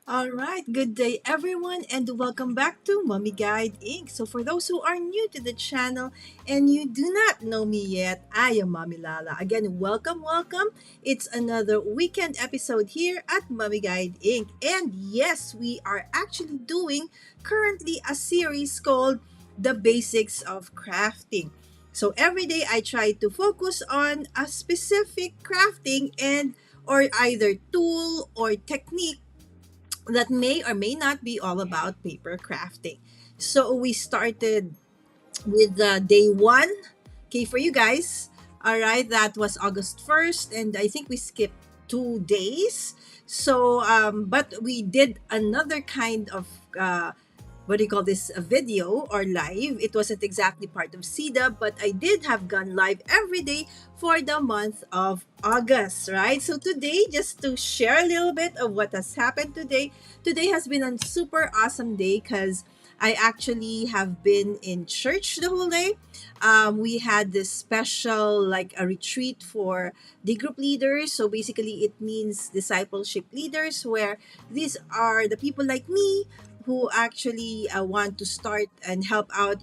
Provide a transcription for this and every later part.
All right, good day everyone, and welcome back to Mommy Guide Inc. So, for those who are new to the channel and you do not know me yet, I am Mommy Lala. Again, welcome. It's another weekend episode here at Mommy Guide Inc. And yes, we are actually doing currently a series called The Basics of Crafting. So, every day I try to focus on a specific crafting and or either tool or technique that may or may not be all about paper crafting. So we started with day one. Okay, for you guys. All right, that was August 1st, and I think we skipped 2 days. So, but we did another kind of what do you call this, a video or live. It wasn't exactly part of CEDA, but I did have gone live every day for the month of August, right? So today, just to share a little bit of what has happened today has been a super awesome day because I actually have been in church the whole day. We had this special, like a retreat for the group leaders. So basically, it means discipleship leaders, where these are the people like me who actually want to start and help out,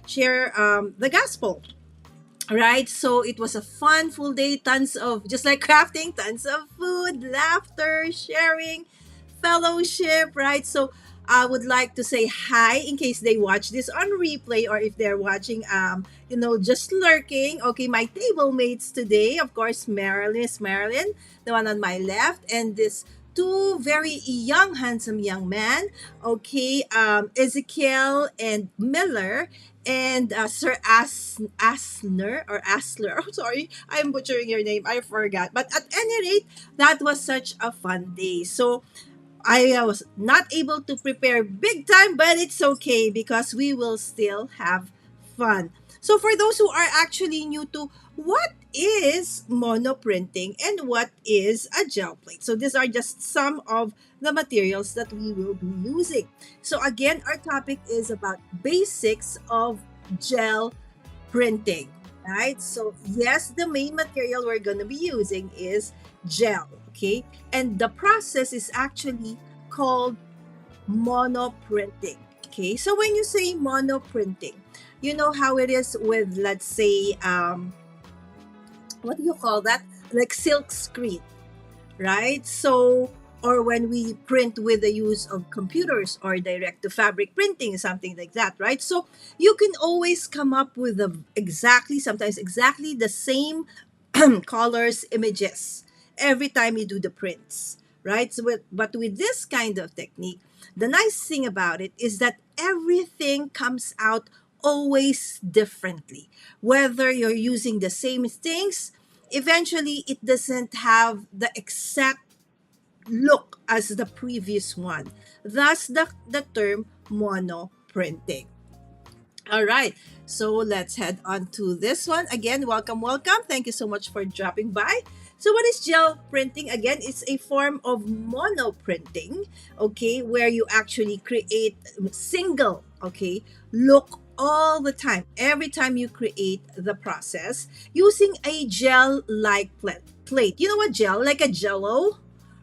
share the gospel. Right, so it was a fun full day, tons of, just like crafting, tons of food, laughter, sharing, fellowship, right? So I would like to say hi in case they watch this on replay, or if they're watching just lurking. Okay, my table mates today, of course, Marilyn, the one on my left, and this two very young handsome young man, okay, Ezekiel and Miller, and Sir Asner or Asler. Oh, sorry, I'm butchering your name. I forgot. But at any rate, that was such a fun day. So I was not able to prepare big time, but it's okay because we will still have fun. So, for those who are actually new to what is monoprinting and what is a gel plate, so these are just some of the materials that we will be using. So, again, our topic is about basics of gel printing, right? So, yes, the main material we're going to be using is gel, okay? And the process is actually called monoprinting, okay? So, when you say monoprinting, you know how it is with, let's say, what do you call that? Like silk screen, right? So, or when we print with the use of computers or direct to fabric printing, something like that, right? So you can always come up with sometimes exactly the same colors, images every time you do the prints, right? So, but with this kind of technique, the nice thing about it is that everything comes out always differently. Whether you're using the same things, eventually it doesn't have the exact look as the previous one. Thus, the term mono printing. All right, so let's head on to this one. Again, welcome. Thank you so much for dropping by. So, what is gel printing? Again, it's a form of mono printing, okay, where you actually create single, okay, look all the time, every time you create the process using a gel like plate. You know what gel? Like a jello,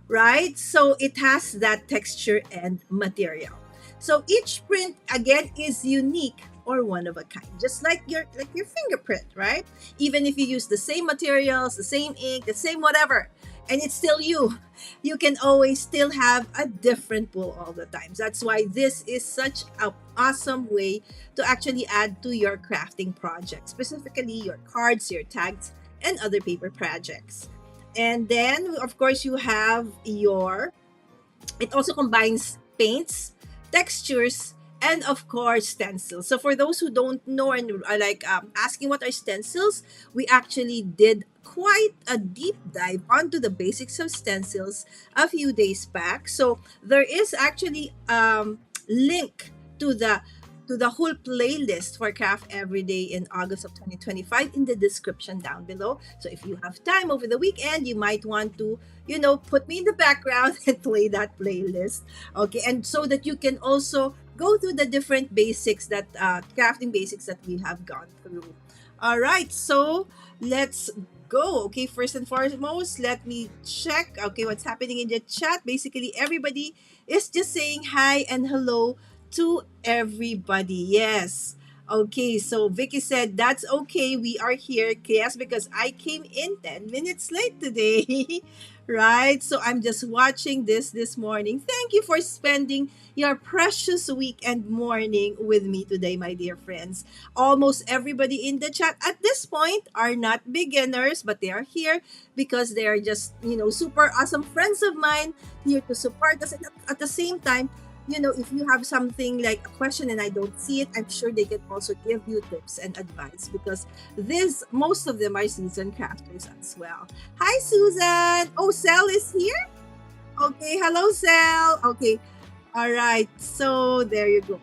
right? So, it has that texture and material. So each print again is unique or one of a kind, just like your fingerprint, right? Even if you use the same materials, the same ink, the same whatever, and it's still you, you can always still have a different pull all the time. That's why this is such an awesome way to actually add to your crafting project, specifically your cards, your tags, and other paper projects. And then, of course, you have your, it also combines paints, textures, and of course stencils. So for those who don't know and are like asking what are stencils, we actually did quite a deep dive onto the basics of stencils a few days back. So there is actually link to the whole playlist for Craft Every Day in August of 2025 in the description down below. So if you have time over the weekend, you might want to, put me in the background and play that playlist. Okay, and so that you can also go through the different basics that crafting basics that we have gone through. All right, so let's go. Okay, first and foremost, let me check. Okay, what's happening in the chat? Basically, everybody is just saying hi and hello to everybody. Yes. Okay, so Vicky said that's okay. We are here. Yes, because I came in 10 minutes late today. Right? So I'm just watching this morning. Thank you for spending your precious weekend morning with me today, my dear friends. Almost everybody in the chat at this point are not beginners, but they are here because they are just, super awesome friends of mine here to support us. And at the same time, if you have something like a question and I don't see it, I'm sure they can also give you tips and advice because most of them are seasoned crafters as well. Hi, Susan. Oh, Sel is here. Okay, hello, Sel. Okay, all right. So there you go.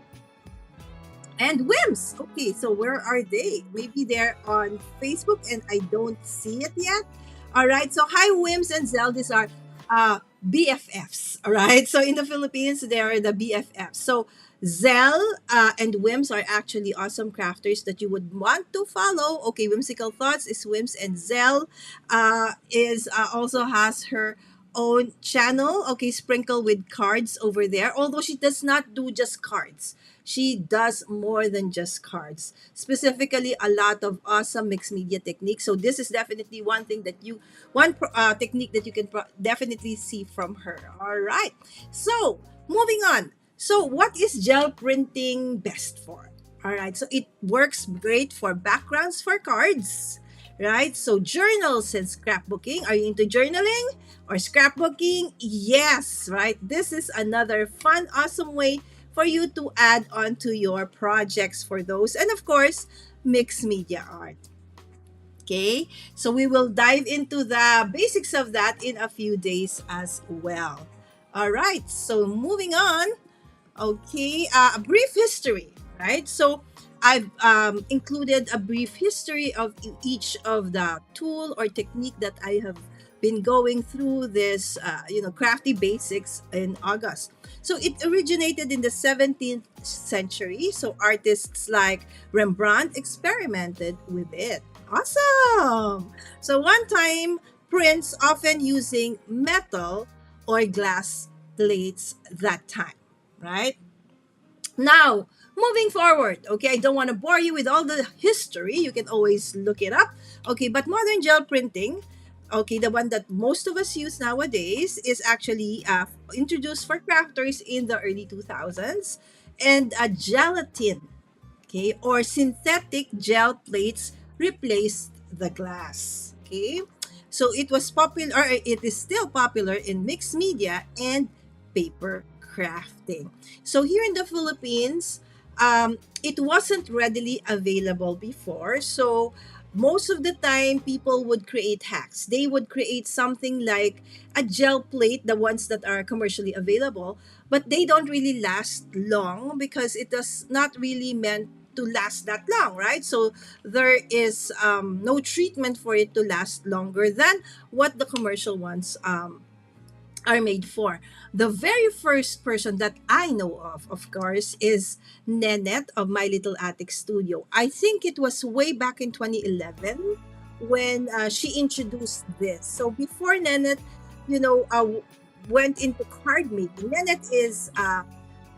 And Wims. Okay, so where are they? Maybe they're on Facebook and I don't see it yet. All right. So hi, Wims and Zell. These are BFFs. All right. So in the Philippines, they are the BFFs. So Zell and Wims are actually awesome crafters that you would want to follow. Okay, Whimsical Thoughts is Wims, and Zell is also has her own channel. Okay, sprinkle with cards over there. Although she does not do just cards, she does more than just cards. Specifically, a lot of awesome mixed media techniques. So this is definitely one technique that you can definitely see from her. All right. So moving on. So what is gel printing best for? All right. So it works great for backgrounds for cards. Right? So journals and scrapbooking. Are you into journaling or scrapbooking? Yes, right? This is another fun, awesome way for you to add on to your projects for those. And of course, mixed media art. Okay, so we will dive into the basics of that in a few days as well. All right, so moving on. Okay, a brief history, right? So I've included a brief history of each of the tool or technique that I have been going through this, crafty basics in August. So it originated in the 17th century. So artists like Rembrandt experimented with it. Awesome! So one time, prints often using metal or glass plates that time, right? Now, moving forward, okay, I don't want to bore you with all the history. You can always look it up. Okay, but modern gel printing, okay, the one that most of us use nowadays, is actually introduced for crafters in the early 2000s. And gelatin, okay, or synthetic gel plates replaced the glass. Okay, so it was popular, or it is still popular in mixed media and paper crafting. So here in the Philippines, it wasn't readily available before. So most of the time, people would create hacks. They would create something like a gel plate, the ones that are commercially available, but they don't really last long because it does not really meant to last that long, right? So there is no treatment for it to last longer than what the commercial ones are made for. The very first person that I know of course, is Nenette of My Little Attic Studio. I think it was way back in 2011 when she introduced this. So before Nenette, went into card making. Nenette is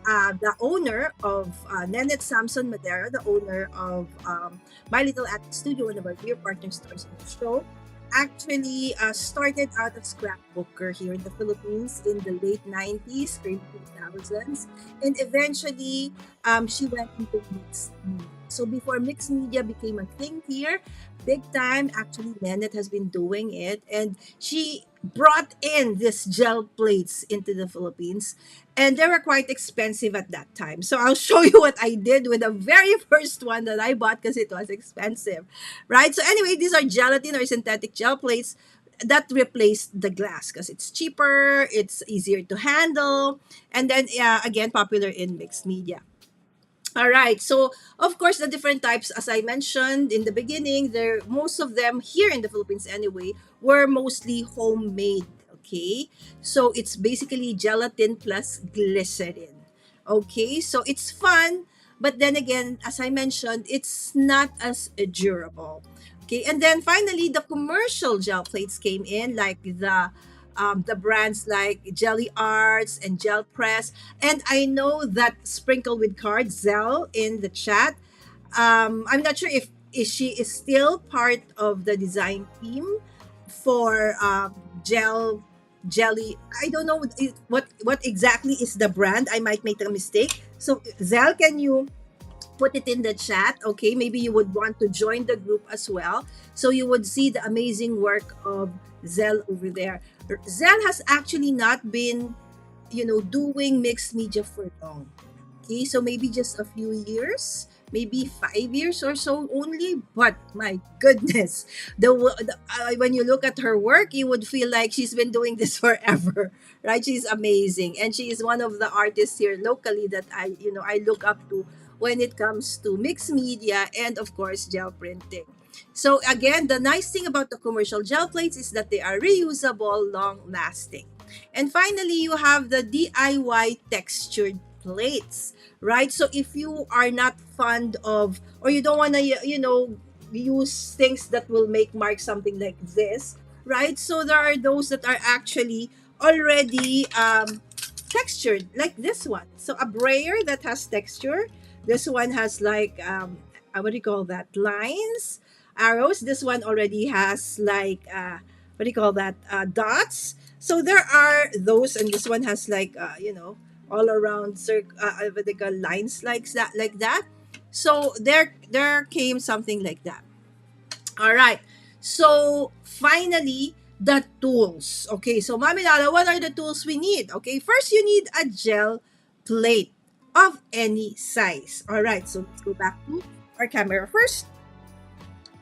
the owner of Nenette Samson Madera, the owner of My Little Attic Studio, one of our dear partner stores in the show, actually started out as scrapbooker here in the Philippines in the late 90s, early 2000s. And eventually, she went into mixed media. So before mixed media became a thing here, big time, actually, Nenette has been doing it. And she brought in these gel plates into the Philippines, and they were quite expensive at that time. So I'll show you what I did with the very first one that I bought because it was expensive, right? So anyway, these are gelatin or synthetic gel plates that replaced the glass because it's cheaper, it's easier to handle, and then again, popular in mixed media. All right. So, of course, the different types, as I mentioned in the beginning, there most of them here in the Philippines anyway were mostly homemade. Okay. So it's basically gelatin plus glycerin. Okay. So it's fun, but then again, as I mentioned, it's not as durable. Okay, and then finally the commercial gel plates came in, like the brands like Jelly Arts and Gel Press. And I know that Sprinkle with Cards, Zell in the chat. I'm not sure if she is still part of the design team for gel jelly. I don't know what exactly is the brand. I might make a mistake. So Zell, can you put it in the chat? Okay, maybe you would want to join the group as well, so you would see the amazing work of Zell over there. Zell has actually not been, doing mixed media for long. Okay, so maybe just a few years, maybe 5 years or so only. But my goodness, when you look at her work, you would feel like she's been doing this forever, right? She's amazing, and she is one of the artists here locally that I look up to when it comes to mixed media and of course gel printing. So again, the nice thing about the commercial gel plates is that they are reusable, long lasting. And finally, you have the DIY textured plates, right? So if you are not fond of, or you don't want to, use things that will make mark something like this, right? So there are those that are actually already textured, like this one. So a brayer that has texture. This one has like what do you call that? Lines, arrows. This one already has like what do you call that? Dots. So there are those, and this one has like all around what they call lines like that. So there came something like that. All right. So finally, the tools. Okay, so Mami Lala, what are the tools we need? Okay, first you need a gel plate of any size. All right, so let's go back to our camera first.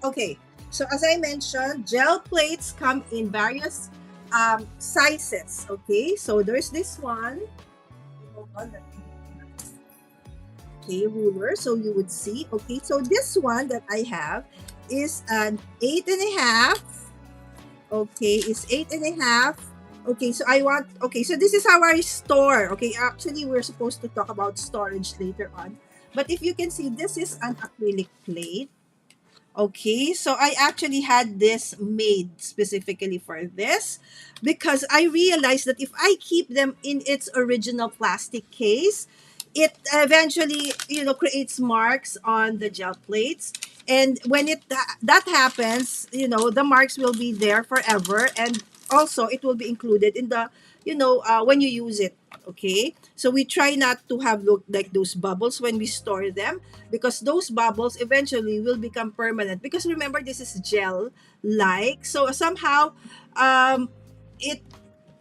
Okay, so as I mentioned, gel plates come in various sizes. Okay, so there's this one. Hold on, let me- Okay, ruler. So you would see. Okay, so this one that I have is an 8.5. Okay, is 8.5. Okay, so okay, so this is how I store. Okay, actually, we're supposed to talk about storage later on. But if you can see, this is an acrylic plate. Okay, so I actually had this made specifically for this because I realized that if I keep them in its original plastic case, it eventually, creates marks on the gel plates. And when that happens, the marks will be there forever, and also it will be included in the, when you use it. Okay, so we try not to have look like those bubbles when we store them, because those bubbles eventually will become permanent, because remember, this is gel like, so somehow it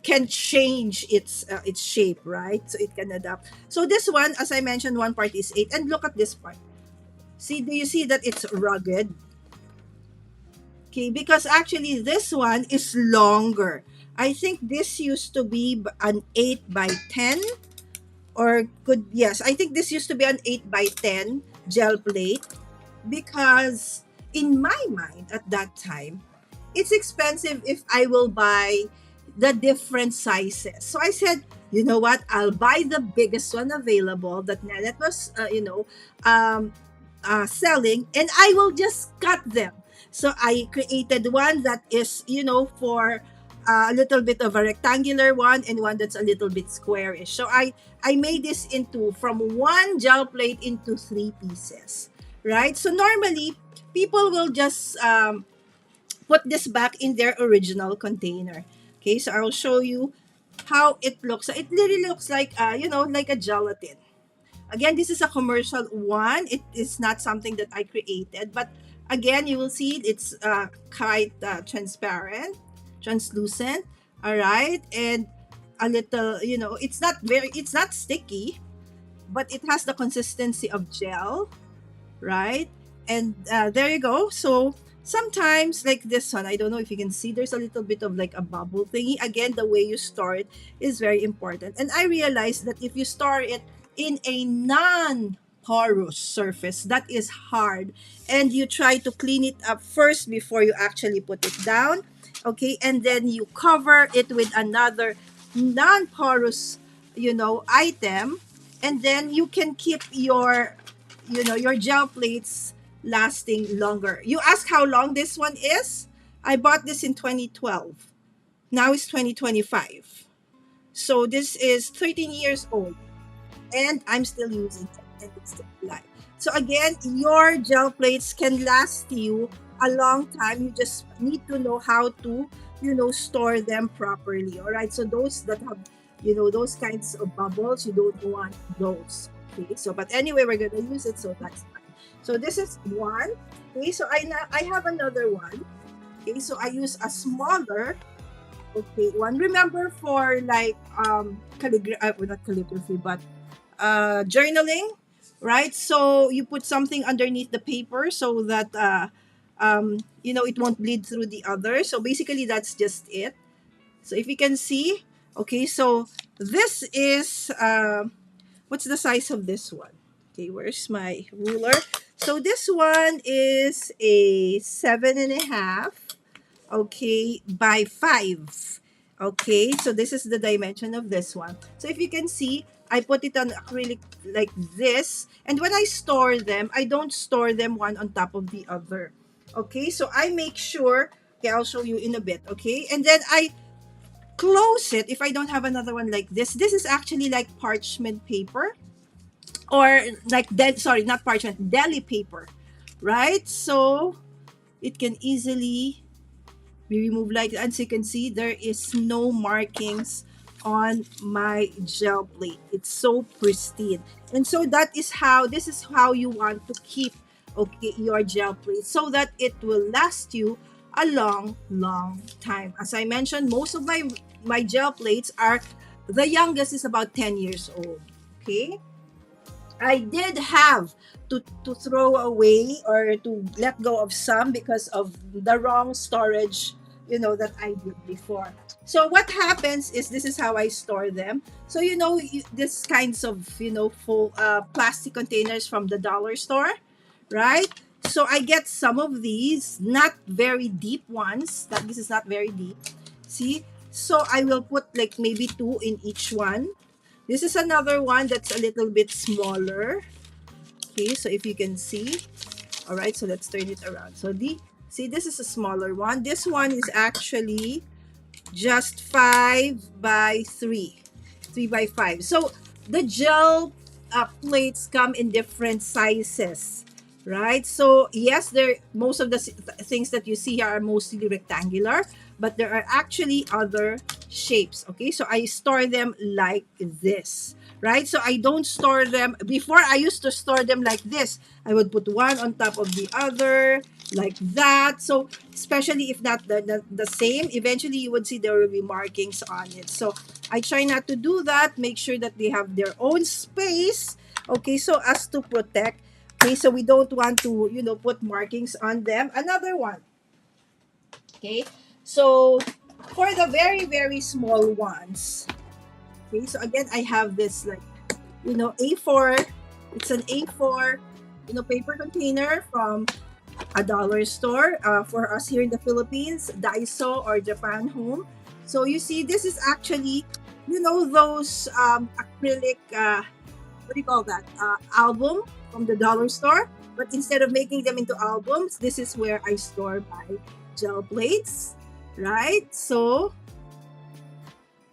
can change its shape, right? So it can adapt. So this one, as I mentioned, one part is 8, and look at this part. See, do you see that it's rugged? Okay, because actually this one is longer. I think this used to be an 8 by 10, or could, yes, I think this used to be an 8 by 10 gel plate, because in my mind at that time, it's expensive if I will buy the different sizes. So I said, you know what? I'll buy the biggest one available that Nanette was, um, selling, and I will just cut them. So I created one that is, for a little bit of a rectangular one, and one that's a little bit squarish. So I made this into, from one gel plate, into three pieces, right? So normally people will just put this back in their original container. Okay, so I'll show you how it looks. It literally looks like, like a gelatin. Again, this is a commercial one. It is not something that I created, but again, you will see it's quite transparent, translucent. All right, and a little, it's not sticky, but it has the consistency of gel, right? And there you go. So sometimes, like this one, I don't know if you can see, there's a little bit of like a bubble thingy. Again, the way you store it is very important. And I realized that if you store it in a non-porous surface, that is hard. And you try to clean it up first before you actually put it down. Okay, and then you cover it with another non-porous, item, and then you can keep your gel plates lasting longer. You ask how long this one is? I bought this in 2012. Now it's 2025. So this is 13 years old and I'm still using it and it's still alive. So again, your gel plates can last you a long time. You just need to know how to, store them properly. All right. So those that have, those kinds of bubbles, you don't want those. Okay. So, but anyway, we're gonna use it, so that's fine. So this is one. Okay. So I have another one. Okay. So I use a smaller. Okay, one. Remember for like well, not calligraphy, but journaling, right? So you put something underneath the paper so that it won't bleed through the other. So basically, that's just it. So if you can see, okay, so this is what's the size of this one? Okay, where's my ruler? So this one is a 7.5, okay, by 5. Okay, so this is the dimension of this one. So if you can see, I put it on acrylic like this. And when I store them, I don't store them one on top of the other. Okay, so I make sure, okay, I'll show you in a bit, okay? And then I close it if I don't have another one like this. This is actually like parchment paper or like, sorry, not parchment, deli paper, right? So it can easily be removed like that. As you can see, there is no markings on my gel plate. It's so pristine. And so this is how you want to keep, okay, your gel plate so that it will last you a long, long time. As I mentioned, most of my gel plates are, the youngest is about 10 years old. Okay. I did have to throw away or to let go of some because of the wrong storage, that I did before. So what happens is this is how I store them. So this kinds of full plastic containers from the dollar store, right? So I get some of these, not very deep ones. That this is not very deep. See? So I will put like maybe 2 in each one. This is another one that's a little bit smaller. Okay, so if you can see. All right, so let's turn it around. So see, this is a smaller one. This one is actually just 5 by 3. 3 by 5. So the gel plates come in different sizes, right? So yes, most of the things that you see here are mostly rectangular, but there are actually other shapes. Okay, so I store them like this, right? So I don't store them. Before, I used to store them like this. I would put one on top of the other like that. So especially if not the same, eventually you would see there will be markings on it. So I try not to do that. Make sure that they have their own space, okay, so as to protect. Okay, so we don't want to put markings on them. Another one. Okay, so for the very, very small ones, okay, so again, I have this like, A4. It's an A4, paper container from a dollar store for us here in the Philippines, Daiso or Japan Home. So you see, this is actually, those acrylic, what do you call that? Album from the dollar store. But instead of making them into albums, this is where I store my gel plates, right? So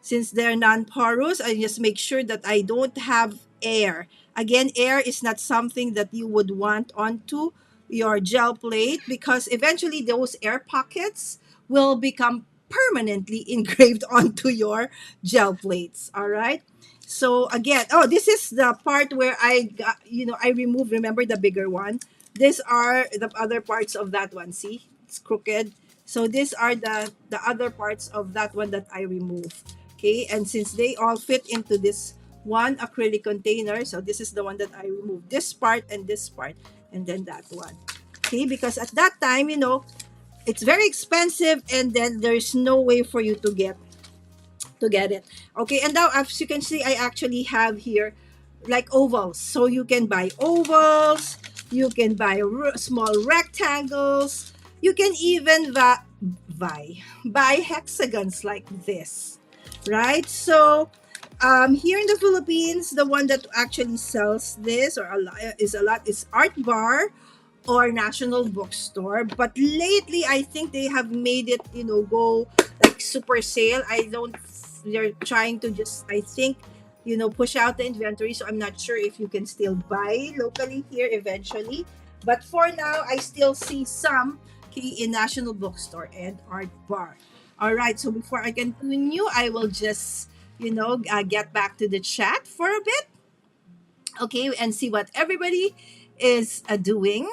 since they're non-porous, I just make sure that I don't have air. Again, air is not something that you would want onto your gel plate because eventually those air pockets will become permanently engraved onto your gel plates. All right. So again, oh, this is the part where I got, I remove, remember the bigger one? These are the other parts of that one. See, it's crooked. So these are the other parts of that one that I remove. Okay, and since they all fit into this one acrylic container, so this is the one that I removed, this part and this part, and then that one. Okay, because at that time, it's very expensive, and then there's no way for you to get it. Okay, and now as you can see, I actually have here like ovals. So you can buy ovals, you can buy small rectangles, you can even buy hexagons like this, right? So here in the Philippines, the one that actually sells this or is Art Bar or National Bookstore. But lately, I think they have made it, go like super sale. I don't, they're trying to just, I think, push out the inventory. So I'm not sure if you can still buy locally here eventually. But for now, I still see some key in National Bookstore and Art Bar. All right. So before I continue, I will just, get back to the chat for a bit. Okay. And see what everybody is doing.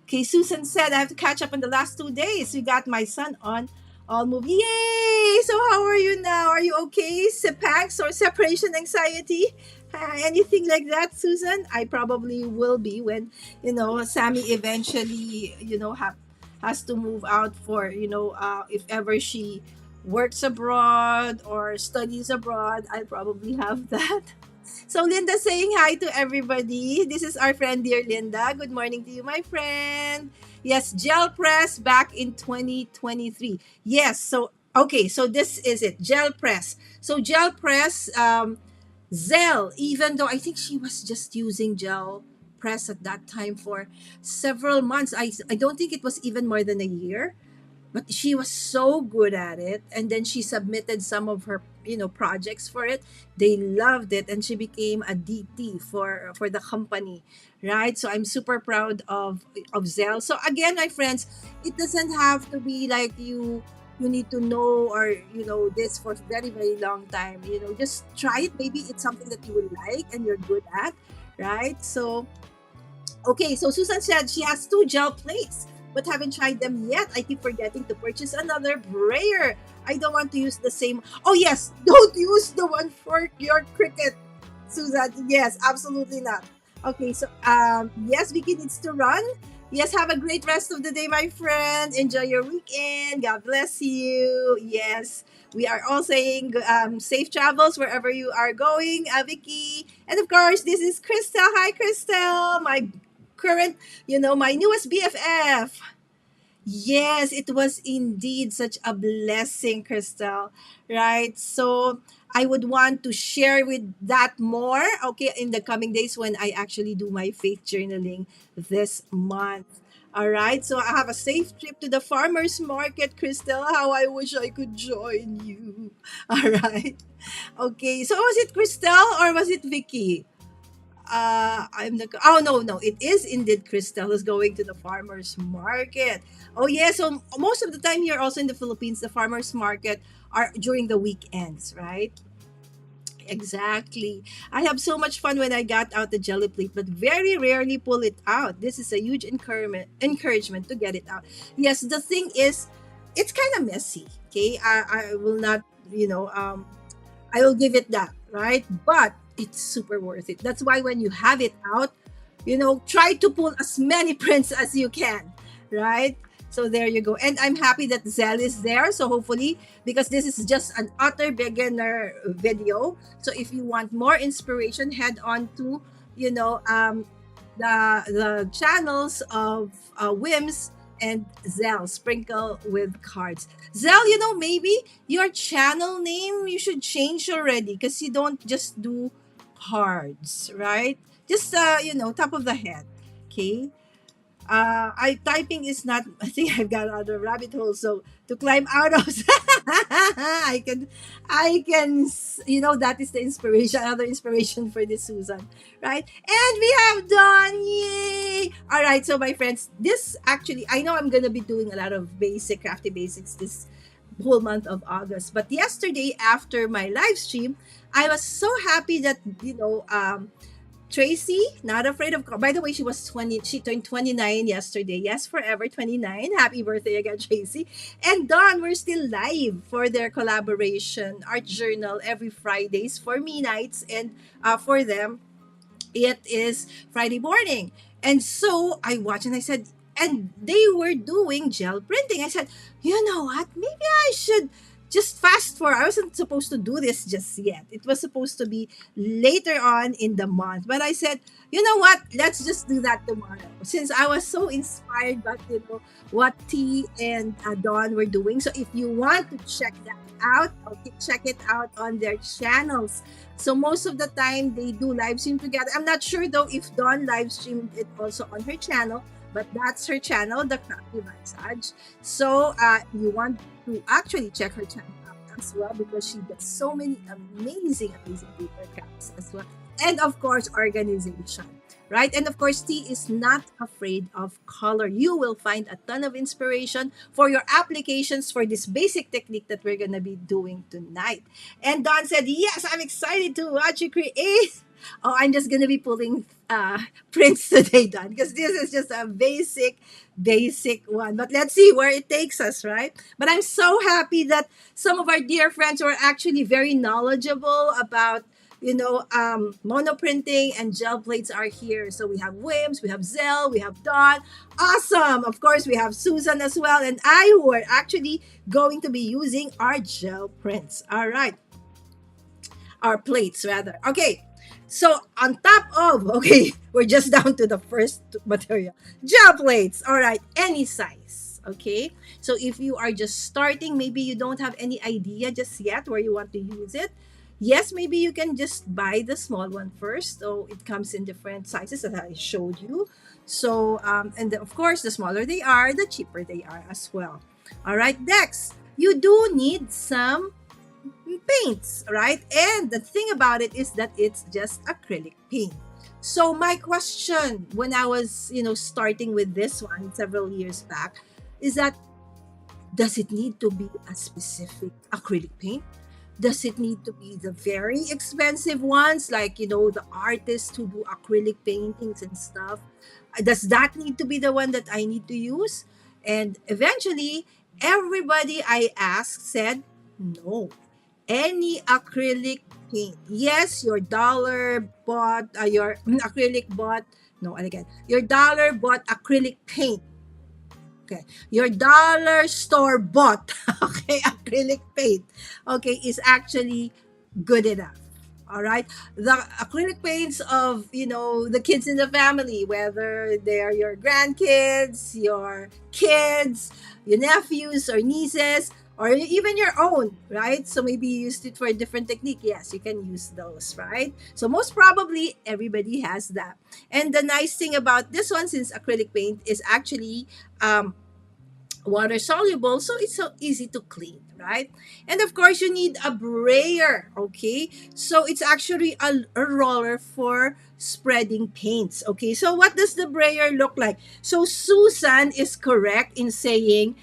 Okay, Susan said I have to catch up on the last 2 days. We got my son on all movie. Yay! So how are you now? Are you okay? Sepax or separation anxiety? Anything like that, Susan? I probably will be when, Sammy eventually, has to move out for, if ever she works abroad or studies abroad, I'll probably have that. So Linda saying hi to everybody. This is our friend dear Linda. Good morning to you, my friend. Yes, gel press back in 2023. Yes, so okay, so this is it. Gel press. So gel press Zell, even though I think she was just using gel press at that time for several months. I don't think it was even more than a year, but she was so good at it, and then she submitted some of her projects for it. They loved it, and she became a DT for the company, right? So I'm super proud of Zell. So again, my friends, it doesn't have to be like you need to know, or this for very very long time. Just try it. Maybe it's something that you will like and you're good at, right? So okay, so Susan said she has two gel plates, but haven't tried them yet. I keep forgetting to purchase another brayer. I don't want to use the same. Oh yes, don't use the one for your cricket, Susan. Yes, absolutely not. Okay, so yes, Vicky needs to run. Yes, have a great rest of the day, my friend. Enjoy your weekend. God bless you. Yes, we are all saying safe travels wherever you are going, Vicky. And of course, this is Crystal. Hi, Crystal, my current, my newest BFF. Yes, it was indeed such a blessing, Crystal. Right? So I would want to share with that more, okay, in the coming days when I actually do my faith journaling this month. All right. So I have a safe trip to the farmers market, Crystal. How I wish I could join you. All right. Okay. So was it Crystal or was it Vicky? I'm the oh no, it is indeed Crystal who's going to the farmers market. Oh yeah, so most of the time here also in the Philippines, the farmers market are during the weekends, right? Exactly. I have so much fun when I got out the jelly plate, but very rarely pull it out. This is a huge encouragement to get it out. Yes, the thing is, it's kind of messy. Okay, I will not, I will give it that, right? But it's super worth it. That's why when you have it out, try to pull as many prints as you can, right? So there you go. And I'm happy that Zell is there. So hopefully, because this is just an utter beginner video. So if you want more inspiration, head on to, the channels of Wims and Zell, Sprinkle with Cards. Zell, maybe your channel name you should change already because you don't just do cards, right? Just top of the head. Okay. I typing is not. I think I've got other rabbit holes. So to climb out of, that is the inspiration, another inspiration for this Susan, right? And we have done. Yay! All right, so my friends, this actually, I know I'm gonna be doing a lot of basic crafty basics this whole month of August. But yesterday after my live stream, I was so happy that Tracy, not afraid of. By the way, she was 20. She turned 29 yesterday. Yes, forever 29. Happy birthday again, Tracy. And Dawn, we're still live for their collaboration art journal every Fridays for me nights, and for them it is Friday morning. And so I watched and I said, and they were doing gel printing. I said, you know what? Maybe I should just fast forward. I wasn't supposed to do this just yet. It was supposed to be later on in the month. But I said, you know what? Let's just do that tomorrow. Since I was so inspired by what T and Dawn were doing. So if you want to check that out, okay, check it out on their channels. So most of the time they do live stream together. I'm not sure though if Dawn live streamed it also on her channel, but that's her channel, the Crafty Visage. So you want to actually check her channel out as well because she does so many amazing paper crafts as well. And of course, organization, right? And of course, T is not afraid of color. You will find a ton of inspiration for your applications for this basic technique that we're going to be doing tonight. And Don said, yes, I'm excited to watch you create. Oh, I'm just going to be pulling prints today, Don, because this is just a basic one. But let's see where it takes us, right? But I'm so happy that some of our dear friends who are actually very knowledgeable about monoprinting and gel plates are here. So we have Wims, we have Zell, we have Don. Awesome. Of course, we have Susan as well, and I, who are actually going to be using our gel prints. All right. Our plates, rather. Okay. So on top of, okay, we're just down to the first material. Gel plates. All right. Any size. Okay. So if you are just starting, maybe you don't have any idea just yet where you want to use it. Yes, maybe you can just buy the small one first. So it comes in different sizes that I showed you. So, and of course, the smaller they are, the cheaper they are as well. All right, next, you do need some paints, right? And the thing about it is that it's just acrylic paint. So my question when I was, starting with this one several years back is that, does it need to be a specific acrylic paint? Does it need to be the very expensive ones, like, the artists who do acrylic paintings and stuff? Does that need to be the one that I need to use? And eventually, everybody I asked said, no. Any acrylic paint. Yes, your dollar bought, your acrylic bought, no, again, your dollar bought acrylic paint. Okay. Your dollar store bought, okay, acrylic paint, okay, is actually good enough. All right. The acrylic paints of, the kids in the family, whether they're your grandkids, your kids, your nephews or nieces, or even your own, right? So maybe you used it for a different technique. Yes, you can use those, right? So most probably everybody has that. And the nice thing about this one, since acrylic paint is actually water soluble, so it's so easy to clean, right? And of course, you need a brayer, okay? So it's actually a roller for spreading paints, okay? So what does the brayer look like? So Susan is correct in saying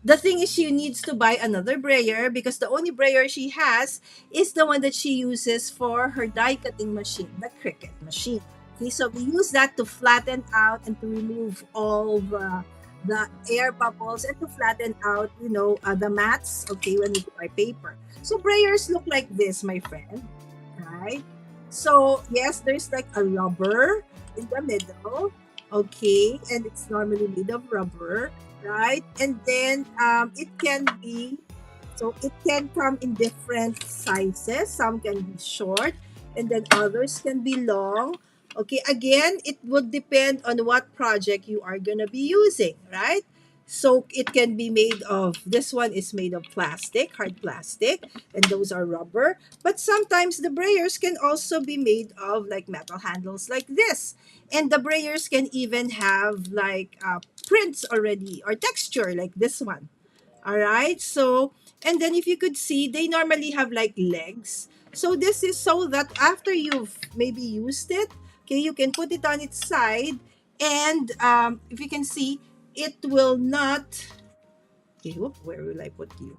the thing is she needs to buy another brayer because the only brayer she has is the one that she uses for her die cutting machine, the Cricut machine. Okay, so we use that to flatten out and to remove all the air bubbles and to flatten out, the mats, okay, when we do our paper. So brayers look like this, my friend, right? So yes, there's like a rubber in the middle, okay, and it's normally made of rubber, right? And then it can be, so it can come in different sizes. Some can be short, and then others can be long. Okay, again, it would depend on what project you are gonna be using, right? So it can be made of, this one is made of plastic, hard plastic, and those are rubber. But sometimes the brayers can also be made of like metal handles like this. And the brayers can even have like prints already or texture like this one. All right. So, and then if you could see, they normally have like legs. So this is so that after you've maybe used it, okay, you can put it on its side. And if you can see, it will not, okay, whoop, where will I put you?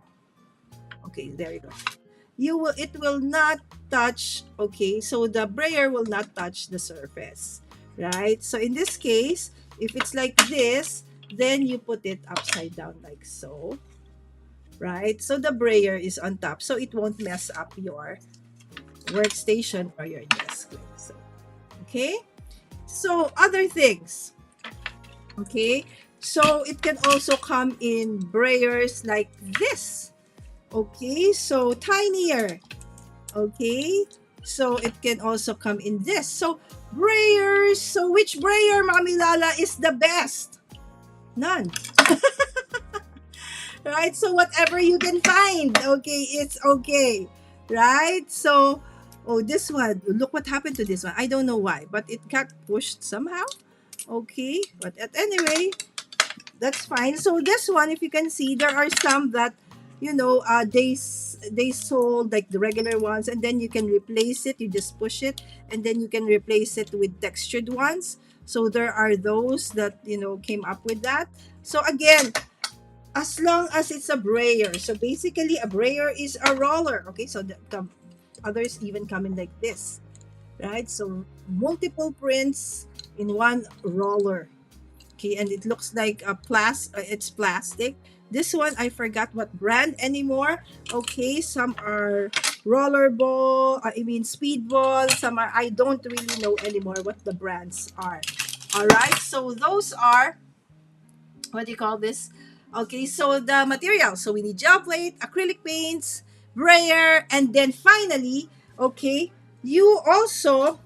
Okay, there you go. It will not touch, okay, so the brayer will not touch the surface, right? So in this case, if it's like this, then you put it upside down like so, right? So the brayer is on top, so it won't mess up your workstation or your desk. So, okay? So other things, okay? So it can also come in brayers like this. Okay, so tinier. Okay, so it can also come in this. So brayers, so which brayer, Mami Lala, is the best? None. Right? So whatever you can find, okay, it's okay. Right? So, oh, this one, look what happened to this one. I don't know why, but it got pushed somehow. Okay, but at anyway, that's fine. So this one, if you can see, there are some that, they sold like the regular ones, and then you can replace it. You just push it, and then you can replace it with textured ones. So there are those that came up with that. So again, as long as it's a brayer. So basically, a brayer is a roller. Okay, so the others even come in like this, right? So multiple prints in one roller. Okay, and it looks like it's plastic. This one I forgot what brand anymore. Okay, some are rollerball, I mean speedball, some are, I don't really know anymore what the brands are. All right, so those are, what do you call this? Okay, so the material. So we need gel plate, acrylic paints, brayer, and then finally, okay, you also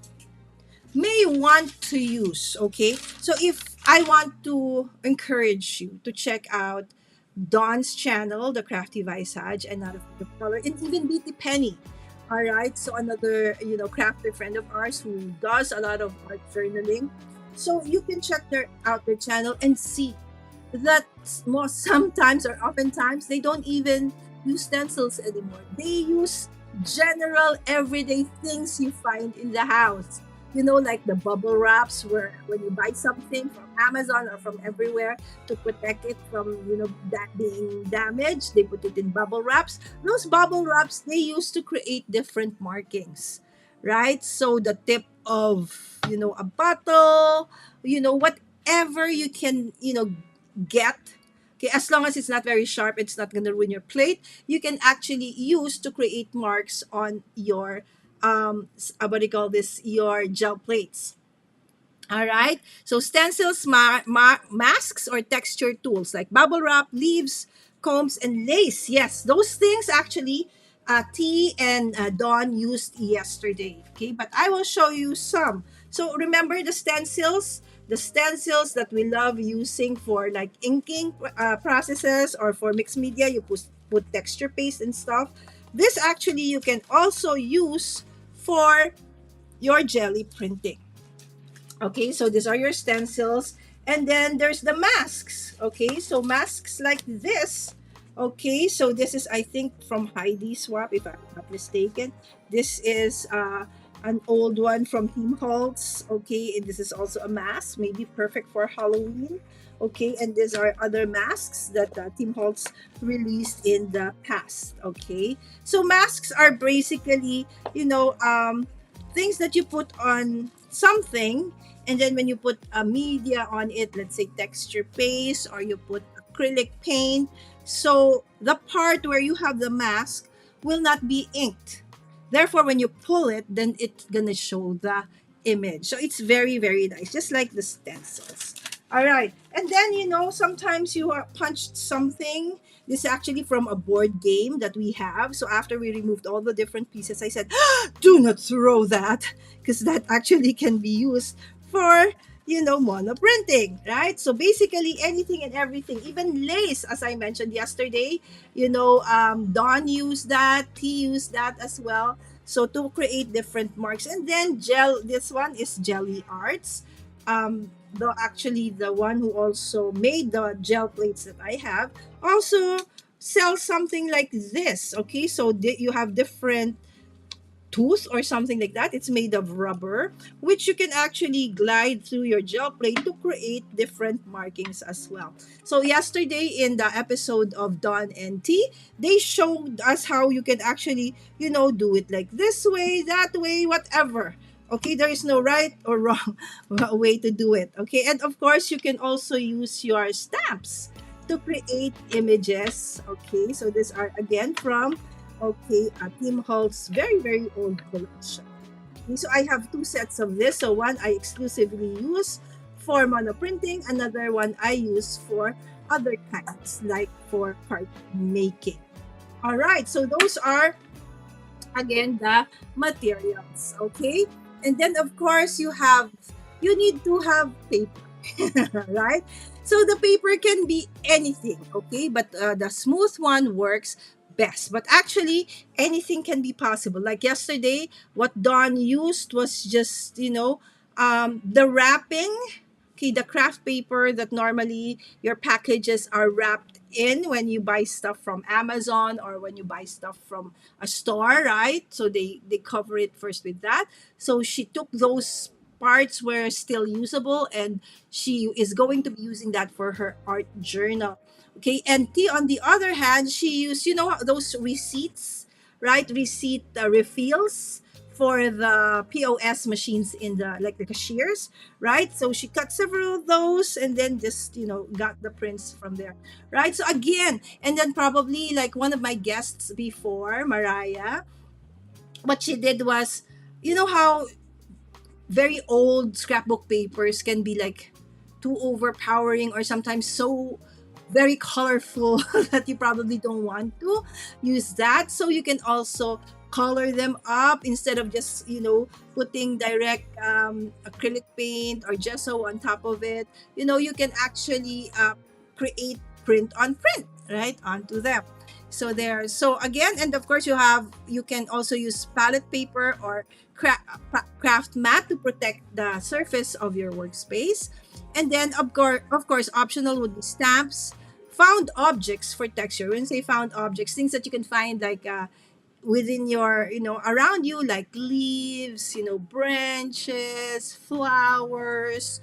may want to use. Okay, so if I want to encourage you to check out Dawn's channel, the Crafty Visage, and not of the color, and even Beauty Penny. All right, so another crafter friend of ours who does a lot of art journaling. So you can check out their channel and see that most sometimes or oftentimes they don't even use stencils anymore. They use general everyday things you find in the house. Like the bubble wraps, where when you buy something from Amazon or from everywhere to protect it from that being damaged, they put it in bubble wraps. Those bubble wraps they use to create different markings, right? So the tip of a bottle, whatever you can get, okay, as long as it's not very sharp, it's not going to ruin your plate, you can actually use to create marks on your what do you call this, your gel plates. All right. So stencils, masks, or texture tools like bubble wrap, leaves, combs, and lace. Yes, those things actually T and Dawn used yesterday. Okay, but I will show you some. So remember the stencils that we love using for like inking processes or for mixed media. You put texture paste and stuff. This actually you can also use for your jelly printing. Okay, so these are your stencils. And then there's the masks. Okay, so masks like this. Okay, so this is, I think, from Heidi Swap, if I'm not mistaken. This is an old one from Team Holtz. Okay, and this is also a mask, maybe perfect for Halloween. Okay, and these are other masks that Team Holtz released in the past. Okay, so masks are basically, things that you put on something, and then when you put a media on it, let's say texture paste, or you put acrylic paint, so the part where you have the mask will not be inked. Therefore, when you pull it, then it's gonna show the image. So it's very, very nice, just like the stencils. All right, and then sometimes you punched something. This is actually from a board game that we have. So after we removed all the different pieces, I said, do not throw that, because that actually can be used for monoprinting, right? So basically anything and everything, even lace, as I mentioned yesterday, Dawn used that, he used that as well, so to create different marks. And then gel, this one is Jelly Arts, the one who also made the gel plates that I have, also sells something like this. Okay, so you have different tooth or something like that. It's made of rubber, which you can actually glide through your gel plate to create different markings as well. So yesterday in the episode of Dawn and T, they showed us how you can actually, do it like this way, that way, whatever. Okay, there is no right or wrong way to do it. Okay, and of course, you can also use your stamps to create images. Okay, so these are again from Tim Holt's very, very old collection. Okay, so I have two sets of this. So one I exclusively use for monoprinting, another one I use for other kinds, like for card making. All right, so those are again the materials. Okay, and then of course you need to have paper. Right? So the paper can be anything, okay? But the smooth one works best. But actually, anything can be possible. Like yesterday, what Dawn used was just, the wrapping. Okay, the craft paper that normally your packages are wrapped in when you buy stuff from Amazon or when you buy stuff from a store, right? So they cover it first with that. So she took those parts were still usable, and she is going to be using that for her art journal. Okay, and T on the other hand, she used, those receipts, right? Receipt refills for the POS machines in the cashiers, right? So she cut several of those and then just, got the prints from there, right? So again, and then probably like one of my guests before, Mariah, what she did was, how very old scrapbook papers can be like too overpowering or sometimes so very colorful that you probably don't want to use that. So you can also color them up instead of just putting direct acrylic paint or gesso on top of it. You can actually create print on print right onto them. So there, so again, and of course you can also use palette paper or craft mat to protect the surface of your workspace. And then of course optional would be stamps, found objects for texture. When I say found objects, things that you can find like within your, around you, like leaves, branches, flowers,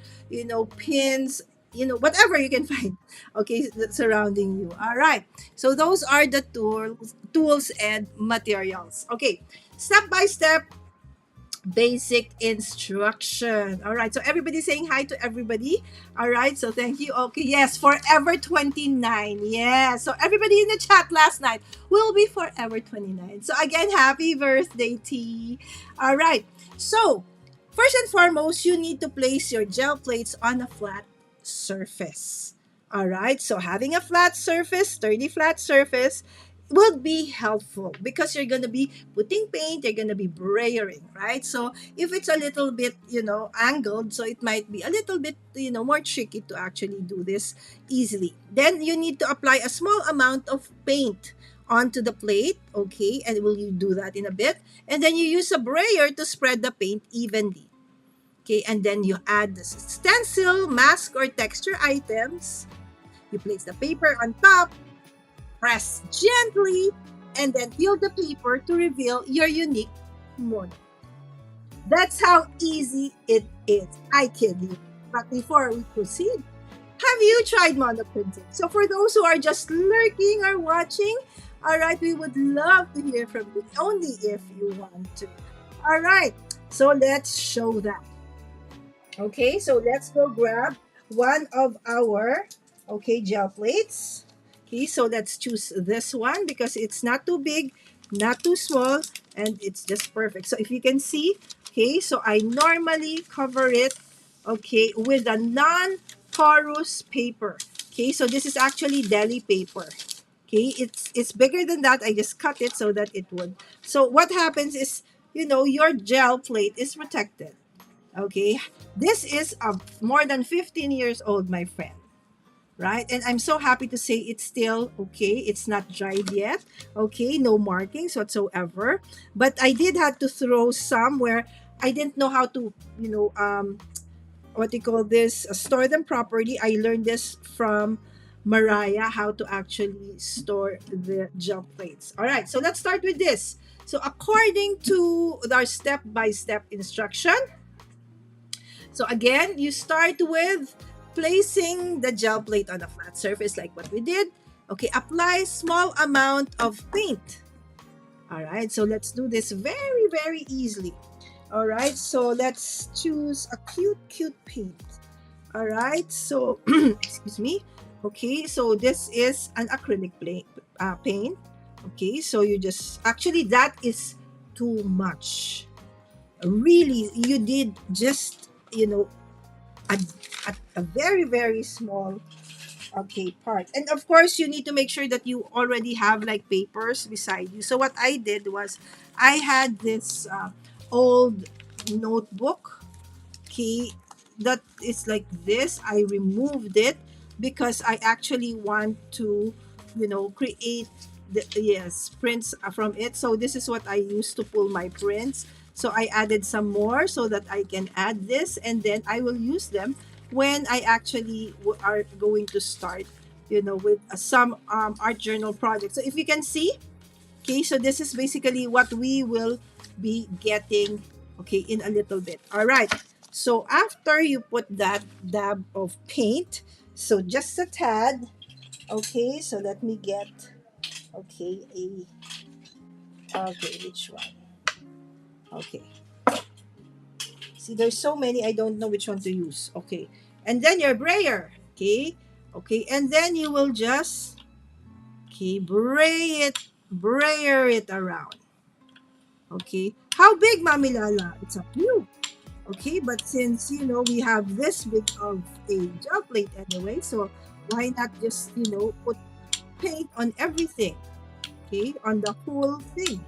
pins, whatever you can find, okay, surrounding you. All right, so those are the tools and materials. Okay, step by step basic instruction. All right. So everybody saying hi to everybody. All right. So thank you. Okay. Yes. Forever 29. Yeah. So everybody in the chat last night will be forever 29. So again, happy birthday, T. All right. So first and foremost, you need to place your gel plates on a flat surface. All right. So having a flat surface, sturdy flat surface, will be helpful because you're going to be putting paint, you're going to be brayering, right? So if it's a little bit, angled, so it might be a little bit, more tricky to actually do this easily. Then you need to apply a small amount of paint onto the plate, okay? And will you do that in a bit? And then you use a brayer to spread the paint evenly. Okay, and then you add the stencil, mask, or texture items. You place the paper on top, press gently, and then peel the paper to reveal your unique motif. That's how easy it is. I kid you. But before we proceed, have you tried monoprinting? So for those who are just lurking or watching, all right, we would love to hear from you, only if you want to. All right, so let's show that. Okay, so let's go grab one of our, gel plates. Okay, so let's choose this one because it's not too big, not too small, and it's just perfect. So if you can see, okay, so I normally cover it, okay, with a non-porous paper. Okay, so this is actually deli paper. Okay, it's bigger than that. I just cut it so that it would. So what happens is, your gel plate is protected. Okay, this is more than 15 years old, my friend, right? And I'm so happy to say it's still okay. It's not dried yet. Okay, no markings whatsoever. But I did have to throw some where I didn't know how to, what do you call this, store them properly. I learned this from Mariah, how to actually store the gel plates. All right, so let's start with this. So according to our step-by-step instruction, so again, you start with placing the gel plate on a flat surface like what we did. Okay, apply small amount of paint. All right, so let's do this very, very easily. All right, so let's choose a cute paint. All right, so, excuse me. Okay, so this is an acrylic paint. Okay, so you just, actually that is too much. Really, you did just, a, a very, very small, part. And of course, you need to make sure that you already have like papers beside you. So what I did was I had this old notebook, okay, that is like this. I removed it because I actually want to, create prints from it. So this is what I used to pull my prints. So I added some more so that I can add this, and then I will use them when I actually are going to start, with some art journal projects. So if you can see, okay, so this is basically what we will be getting, okay, in a little bit. All right. So after you put that dab of paint, so just a tad, okay, so let me get, okay, okay, which one? Okay. See, there's so many, I don't know which one to use. Okay. And then your brayer, okay? Okay, and then you will just, okay, brayer it around. Okay. How big, Mami Lala? It's up to you. Okay, but since we have this big of a gel plate anyway, so why not just put paint on everything, okay, on the whole thing,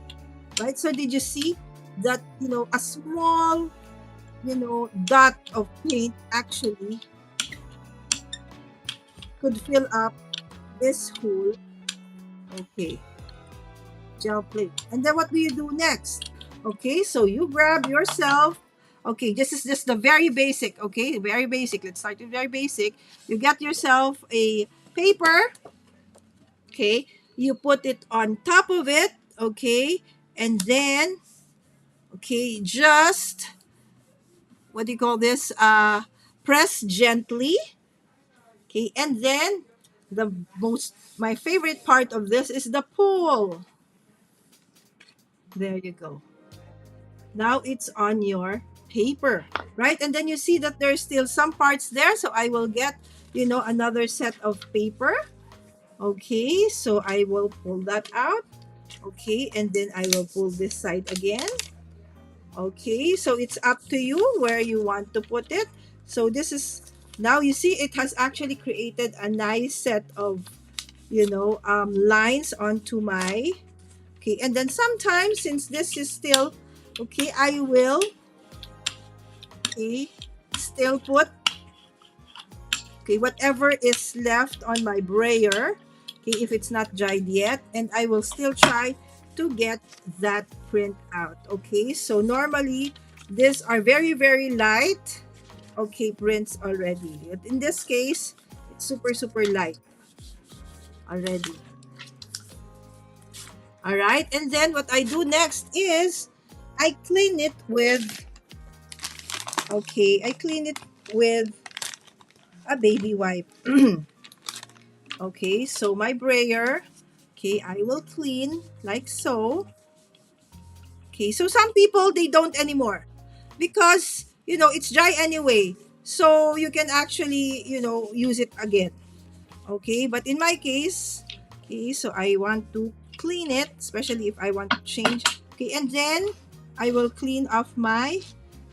right? So did you see that a small dot of paint actually could fill up this whole, okay, gel plate. And then what do you do next? Okay, so you grab yourself. Okay, this is just the very basic. Okay, very basic. Let's start with very basic. You get yourself a paper. Okay, you put it on top of it. Okay, and then just what do you call this? Press gently. Okay, and then the most my favorite part of this is the pull. There you go. Now it's on your paper, right? And then you see that there's still some parts there. So I will get, another set of paper. Okay, so I will pull that out. Okay, and then I will pull this side again. Okay, so it's up to you where you want to put it. So this is, now you see it has actually created a nice set of, lines onto my, okay. And then sometimes, since this is still, okay, I will, okay, still put, okay, whatever is left on my brayer, okay, if it's not dried yet, and I will still try to get that print out. Okay, so normally these are very, very light, okay, prints already. But in this case, it's super, super light already. All right, and then what I do next is I clean it with, okay, I clean it with a baby wipe. Okay, so my brayer, okay, I will clean like so. Okay, so some people, they don't anymore because, it's dry anyway. So you can actually, use it again. Okay, but in my case, okay, so I want to clean it, especially if I want to change. Okay, and then I will clean off my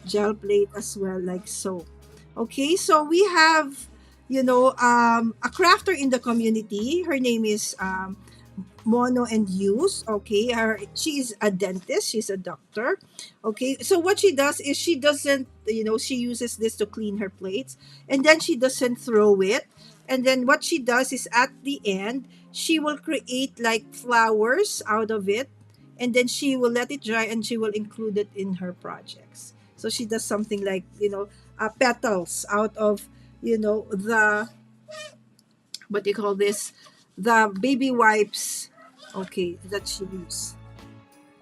gel plate as well, like so. Okay, so we have, a crafter in the community. Her name is Mono and Use. Okay, she's a dentist. She's a doctor. Okay, so what she does is she doesn't, she uses this to clean her plates, and then she doesn't throw it. And then what she does is at the end, she will create like flowers out of it, and then she will let it dry and she will include it in her projects. So she does something like, petals out of, the, what do you call this? The baby wipes, okay, that she uses.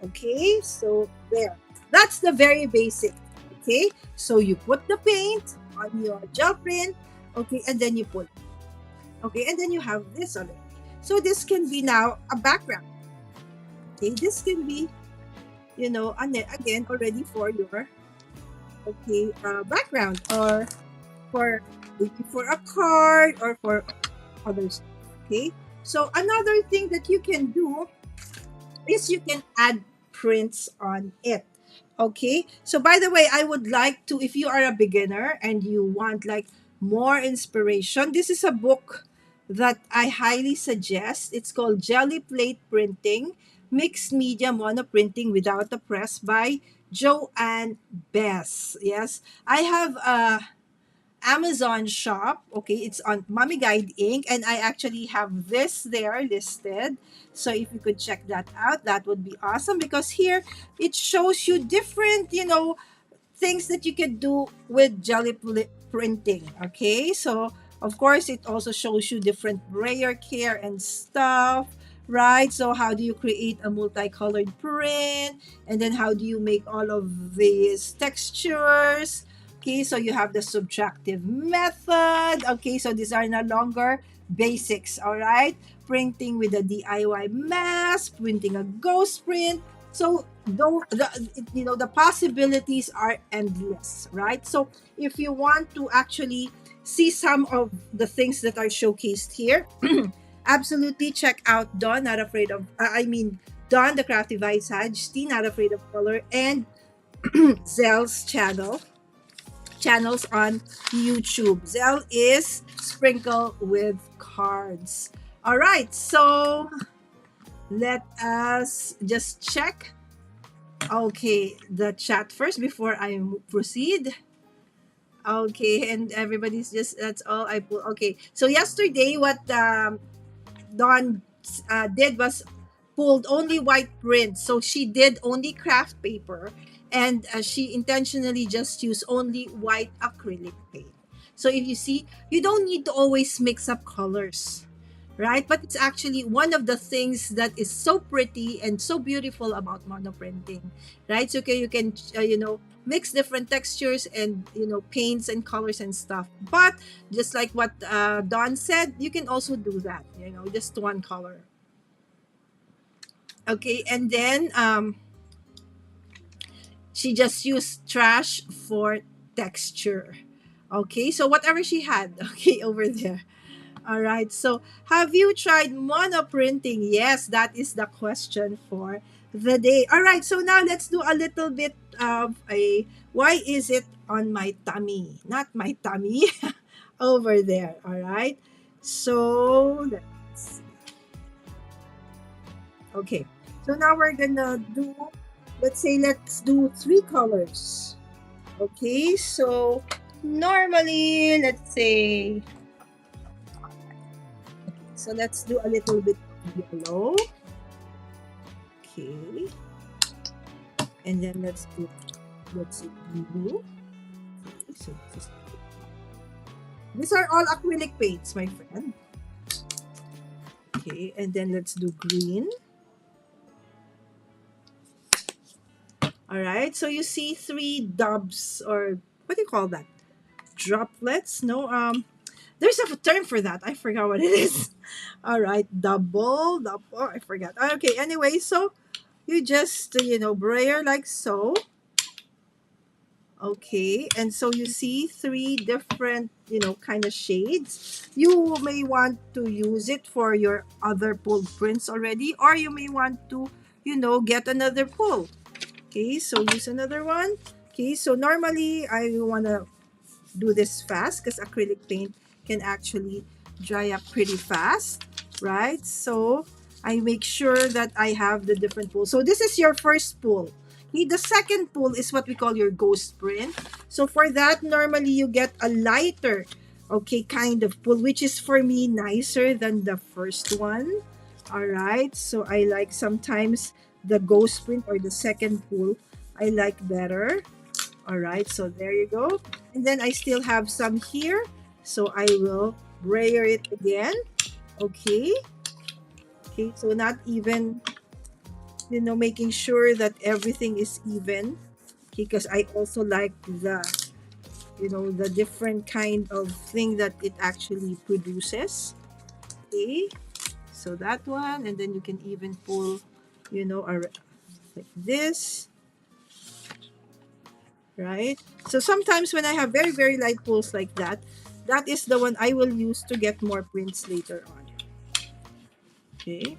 Okay, so there. That's the very basic. Okay, so you put the paint on your gel print, okay, and then you put, okay, and then you have this on it. So this can be now a background. Okay, this can be, again, already for your, okay, background, or for maybe for a card or for others. Okay, so another thing that you can do is you can add prints on it. Okay, so by the way, I would like to, if you are a beginner and you want like more inspiration, this is a book that I highly suggest. It's called Jelly Plate Printing, Mixed Media Monoprinting Without a Press by Joanne Bess. Yes, I have a Amazon shop. Okay, it's on Mommy Guide Inc. And I actually have this there listed. So if you could check that out, that would be awesome, because here it shows you different, things that you can do with jelly monoprinting. Okay, so of course it also shows you different brayer care and stuff, right? So how do you create a multicolored print, and then how do you make all of these textures? Okay, so you have the subtractive method. Okay, so these are no longer basics. All right, printing with a DIY mask, printing a ghost print. So though the possibilities are endless, right? So if you want to actually see some of the things that are showcased here, absolutely check out Dawn Not Afraid of Dawn the Crafty Visage, T Not Afraid of Color, and Zell's channels on YouTube. Zell is Sprinkle with Cards. All right, so let us just check. Okay, the chat first before I proceed. Okay, and everybody's just, that's all I put. Okay, so yesterday what Dawn did was pulled only white prints. So she did only craft paper, and she intentionally just used only white acrylic paint. So if you see, you don't need to always mix up colors, right? But it's actually one of the things that is so pretty and so beautiful about monoprinting, right? So okay, you can mix different textures and paints and colors and stuff. But just like what Dawn said, you can also do that, just one color. Okay, and then she just used trash for texture. Okay, so whatever she had, okay, over there. All right, so have you tried monoprinting? Yes, that is the question for the day. All right, so now let's do a little bit of a why is it on my tummy? Not my tummy, over there. All right, so let's okay. So now we're gonna do, let's do three colors. Okay, so normally, let's say, so let's do a little bit of yellow. Okay, and then let's see, blue. Okay, so these are all acrylic paints, my friend. Okay, and then let's do green. All right, so you see three dubs, or what do you call that? Droplets? No, there's a term for that. I forgot what it is. All right, double. I forgot. Okay, anyway, so you just brayer like so. Okay, and so you see three different kind of shades. You may want to use it for your other pulled prints already, or you may want to get another pull. Okay, so use another one. Okay, so normally I want to do this fast because acrylic paint can actually dry up pretty fast, right? So I make sure that I have the different pools. So this is your first pool. Okay, the second pool is what we call your ghost print. So for that, normally you get a lighter, okay, kind of pool, which is for me nicer than the first one. All right, so I like sometimes the ghost print or the second pool I like better. All right, so there you go. And then I still have some here, so I will brayer it again. Okay, so not even making sure that everything is even, because I also like the different kind of thing that it actually produces. Okay, so that one, and then you can even pull like this, right? So sometimes when I have very, very light pulls like that, that is the one I will use to get more prints later on. Okay.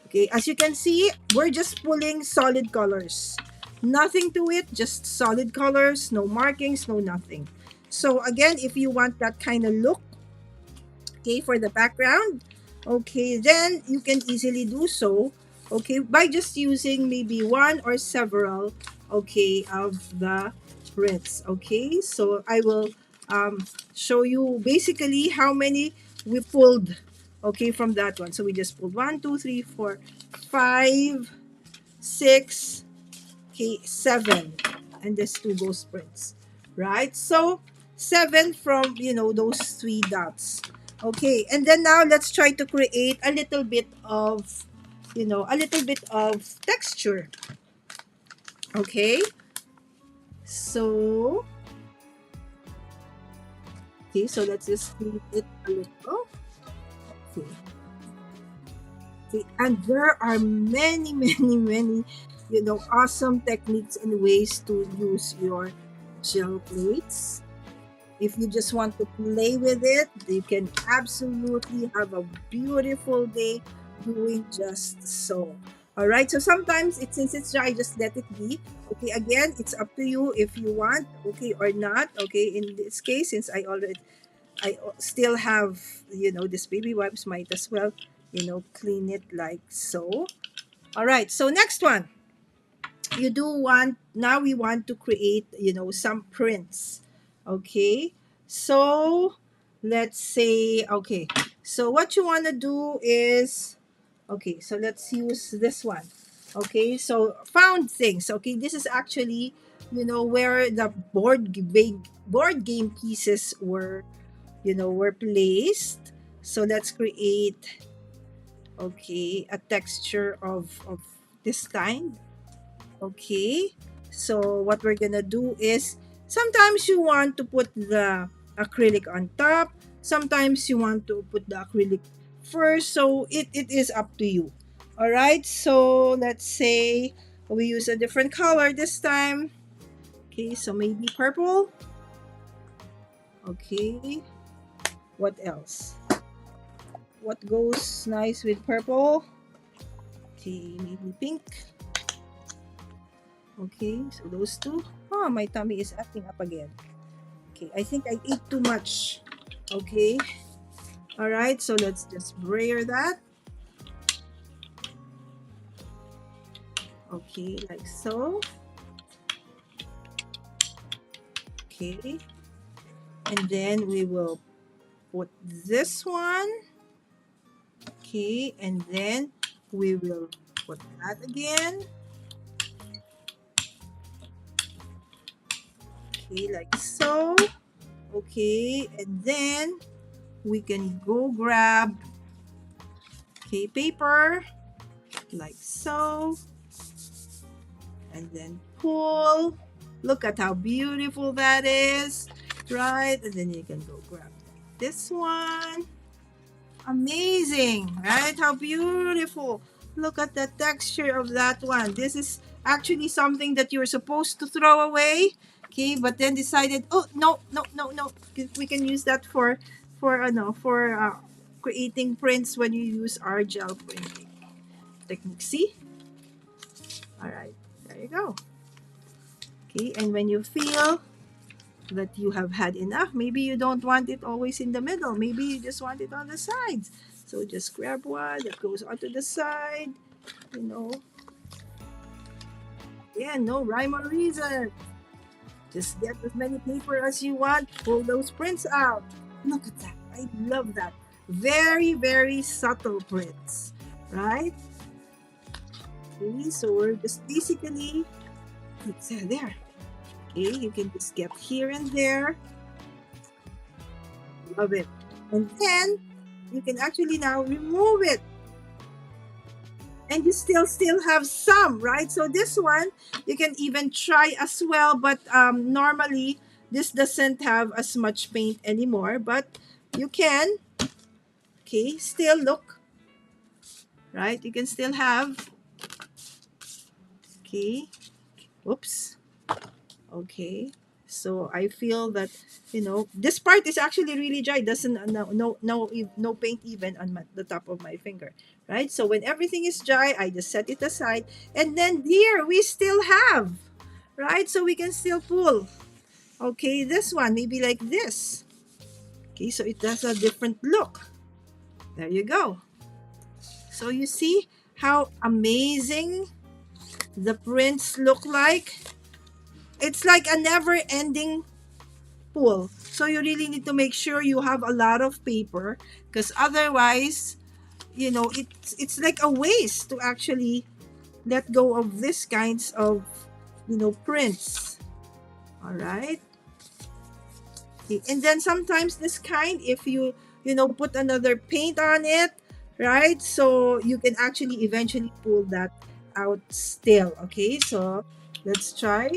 Okay, as you can see, we're just pulling solid colors. Nothing to it, just solid colors, no markings, no nothing. So again, if you want that kind of look, okay, for the background, okay, then you can easily do so, okay, by just using maybe one or several, okay, of the prints. Okay, so I will show you basically how many we pulled, okay, from that one. So we just pulled 1 2 3 4 5 6, okay, 7. and there's two ghost prints, right? So 7 from, those three dots. Okay, and then now let's try to create a little bit of, texture. Okay, so so let's just create it a little. Okay. Okay, and there are many, many, many, awesome techniques and ways to use your gel plates. If you just want to play with it, you can absolutely have a beautiful day doing just so. All right, so sometimes since it's dry, just let it be. Okay, again, it's up to you if you want, okay, or not. Okay, in this case, since I still have, this baby wipes, might as well, clean it like so. All right, so next one, now we want to create, some prints. Okay, so let's say, okay, so what you want to do is, okay, so let's use this one. Okay, so found things. Okay, this is actually, where the board game pieces were placed. So let's create, okay, a texture of this kind. Okay, so what we're gonna do is, sometimes you want to put the acrylic on top, sometimes you want to put the acrylic first, so it is up to you. All right, so let's say we use a different color this time. Okay, so maybe purple. Okay, what else? What goes nice with purple? Okay, maybe pink. Okay, so those two. Oh, my tummy is acting up again. Okay, I think I ate too much. Okay, all right, so let's just brayer that. Okay, like so. Okay, and then we will put this one. Okay, and then we will put that again. Okay, like so. Okay, and then we can go grab, okay, paper, like so, and then pull. Look at how beautiful that is, right? And then you can go grab this one. Amazing, right? How beautiful. Look at the texture of that one. This is actually something that you're supposed to throw away. Okay, but then decided, oh, no, no, no, no. We can use that for creating prints when you use our gel printing technique. See? All right, there you go. Okay, and when you feel that you have had enough, maybe you don't want it always in the middle, maybe you just want it on the sides, so just grab one that goes onto the side, you know yeah, no rhyme or reason, just get as many paper as you want, pull those prints out. Look at that, I love that. Very, very subtle prints, right? Okay, so we're just basically, it's there. Okay, you can just get here and there. Love it. And then you can actually now remove it. And you still have some, right? So this one you can even try as well, but normally this doesn't have as much paint anymore, but you can, okay, still look, right? You can still have, okay, oops. Okay, so I feel that this part is actually really dry. Doesn't no paint even on the top of my finger, right? So when everything is dry, I just set it aside, and then here we still have, right? So we can still pull. Okay, this one maybe like this. Okay, so it has a different look. There you go. So you see how amazing the prints look like. It's like a never-ending pool. So you really need to make sure you have a lot of paper, because otherwise, it's like a waste to actually let go of this kinds of, prints. All right. Okay. And then sometimes this kind, if you put another paint on it, right? So you can actually eventually pull that out still. Okay. So let's try.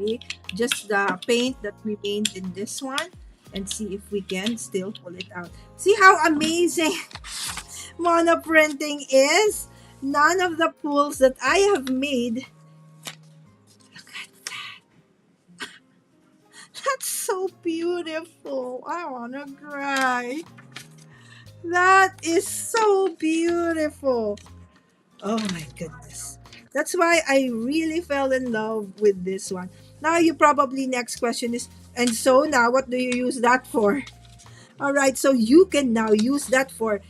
Okay, just the paint that remained in this one and see if we can still pull it out. See how amazing monoprinting is? None of the pulls that I have made, look at that's so beautiful. I wanna cry. That is so beautiful. Oh my goodness. That's why I really fell in love with this one. Now you probably next question is, and so now what do you use that for? All right, so you can now use that for,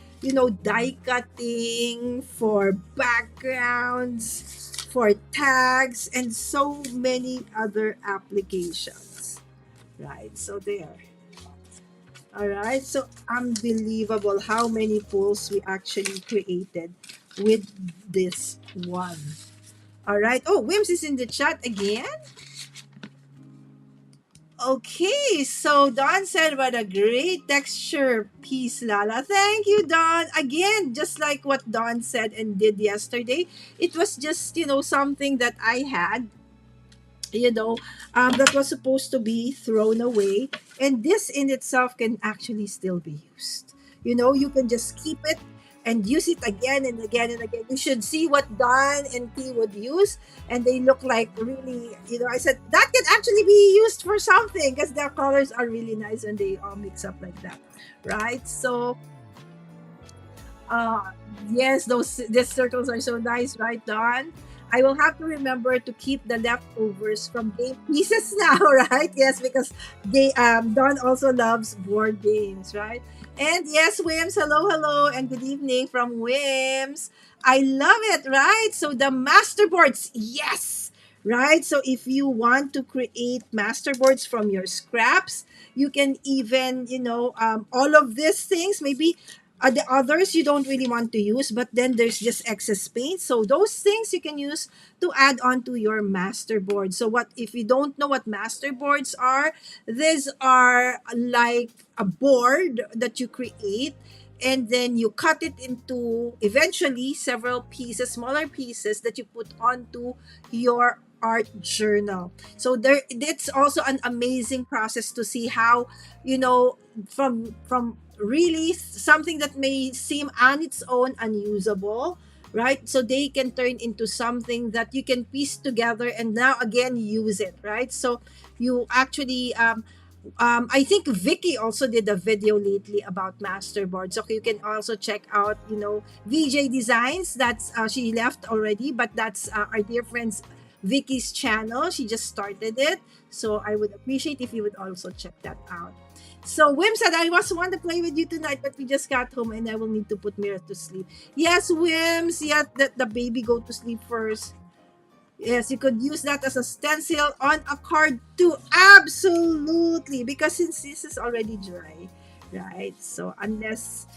die cutting, for backgrounds, for tags, and so many other applications. Right, so there. All right, so unbelievable how many polls we actually created with this one. All right. Oh, Wims is in the chat again. Okay, so Don said, what a great texture piece, Lala. Thank you, Don. Again, just like what Don said and did yesterday, it was just, something that I had, that was supposed to be thrown away. And this in itself can actually still be used. You can just keep it and use it again and again and again. You should see what Don and P would use. And they look like really, I said, that can actually be used for something because their colors are really nice and they all mix up like that. Right? So, uh, yes, these circles are so nice, right, Don? I will have to remember to keep the leftovers from game pieces now, right? Yes, because Don also loves board games, right? And yes, Wims, hello, hello, and good evening from Wims. I love it, right? So the masterboards, yes, right? So if you want to create masterboards from your scraps, you can even, all of these things, maybe the others you don't really want to use, but then there's just excess paint. So those things you can use to add on to your masterboard. So what if you don't know what masterboards are? These are like a board that you create and then you cut it into eventually several pieces, smaller pieces that you put onto your art journal. So there it's also an amazing process to see how, from really something that may seem on its own unusable, right? So they can turn into something that you can piece together and now again use it, right? So you actually I think Vicky also did a video lately about masterboards. So you can also check out, VJ Designs. That's she left already, but that's our dear friends Vicky's channel. She just started it. So I would appreciate if you would also check that out. So Wim said, I was want to play with you tonight, but we just got home and I will need to put Mira to sleep. Yes, Wims. Yeah, let the baby go to sleep first. Yes, you could use that as a stencil on a card too. Absolutely. Because since this is already dry, right? So unless,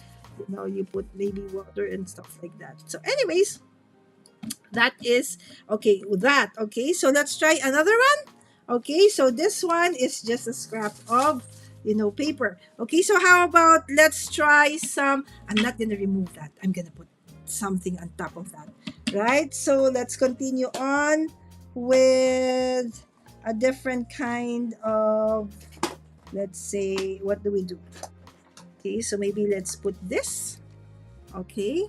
you put maybe water and stuff like that. So anyways, that is okay with that. Okay, so let's try another one. Okay, so this one is just a scrap of paper. Okay, so how about let's try some, I'm not gonna remove that, I'm gonna put something on top of that, right? So let's continue on with a different kind of, let's say, what do we do? Okay, so maybe let's put this. Okay.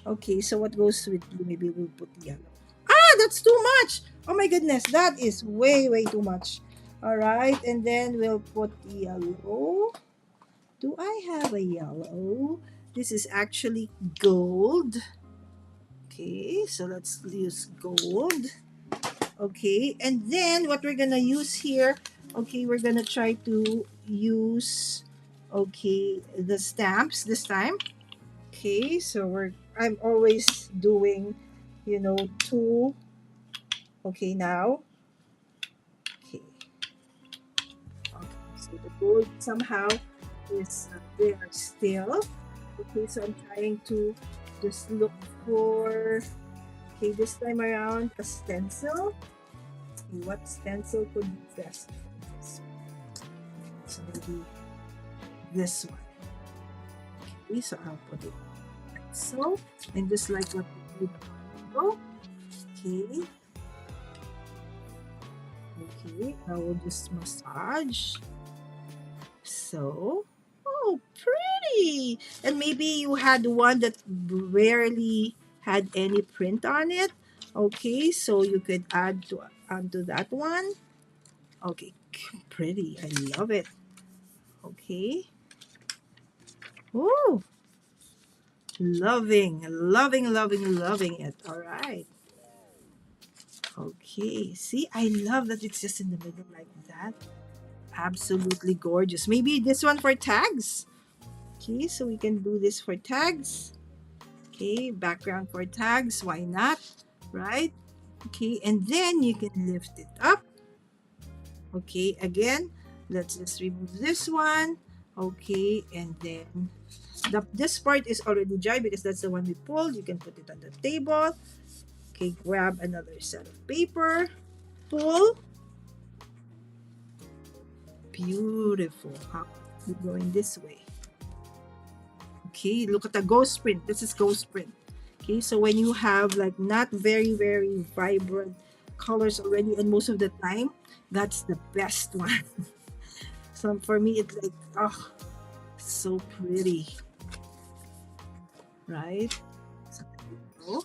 Okay, so what goes with blue? Maybe we'll put yellow. Ah, that's too much. Oh my goodness, that is way, way too much. All right, and then we'll put yellow. Do I have a yellow? This is actually gold. Okay, so let's use gold. Okay, and then what we're gonna use here, okay, we're gonna try to use, okay, the stamps this time. Okay, so I'm always doing, two. Okay, now. Okay. Okay. So the gold somehow is there still. Okay, so I'm trying to just look for, okay, this time around a stencil. What stencil could be best for this? So maybe this one. Okay, so I'll put it like so. And just like what we did a while ago. Okay. Okay, I will just massage. So, oh, pretty. And maybe you had one that barely had any print on it. Okay, so you could add to onto that one. Okay, pretty. I love it. Okay. Oh, loving it. All right. Okay. See, I love that it's just in the middle like that. Absolutely gorgeous. Maybe this one for tags. Okay, so we can do this for tags. Okay, background for tags. Why not? Right? Okay, and then you can lift it up. Okay, again, let's just remove this one. Okay, and then this part is already dry because that's the one we pulled. You can put it on the table. Okay, grab another set of paper. Pull. Beautiful. Huh? We're going this way. Okay, look at the ghost print. This is ghost print. Okay, so when you have like not very vibrant colors already, and most of the time, that's the best one. So for me, it's like, oh, so pretty, right? So there you go.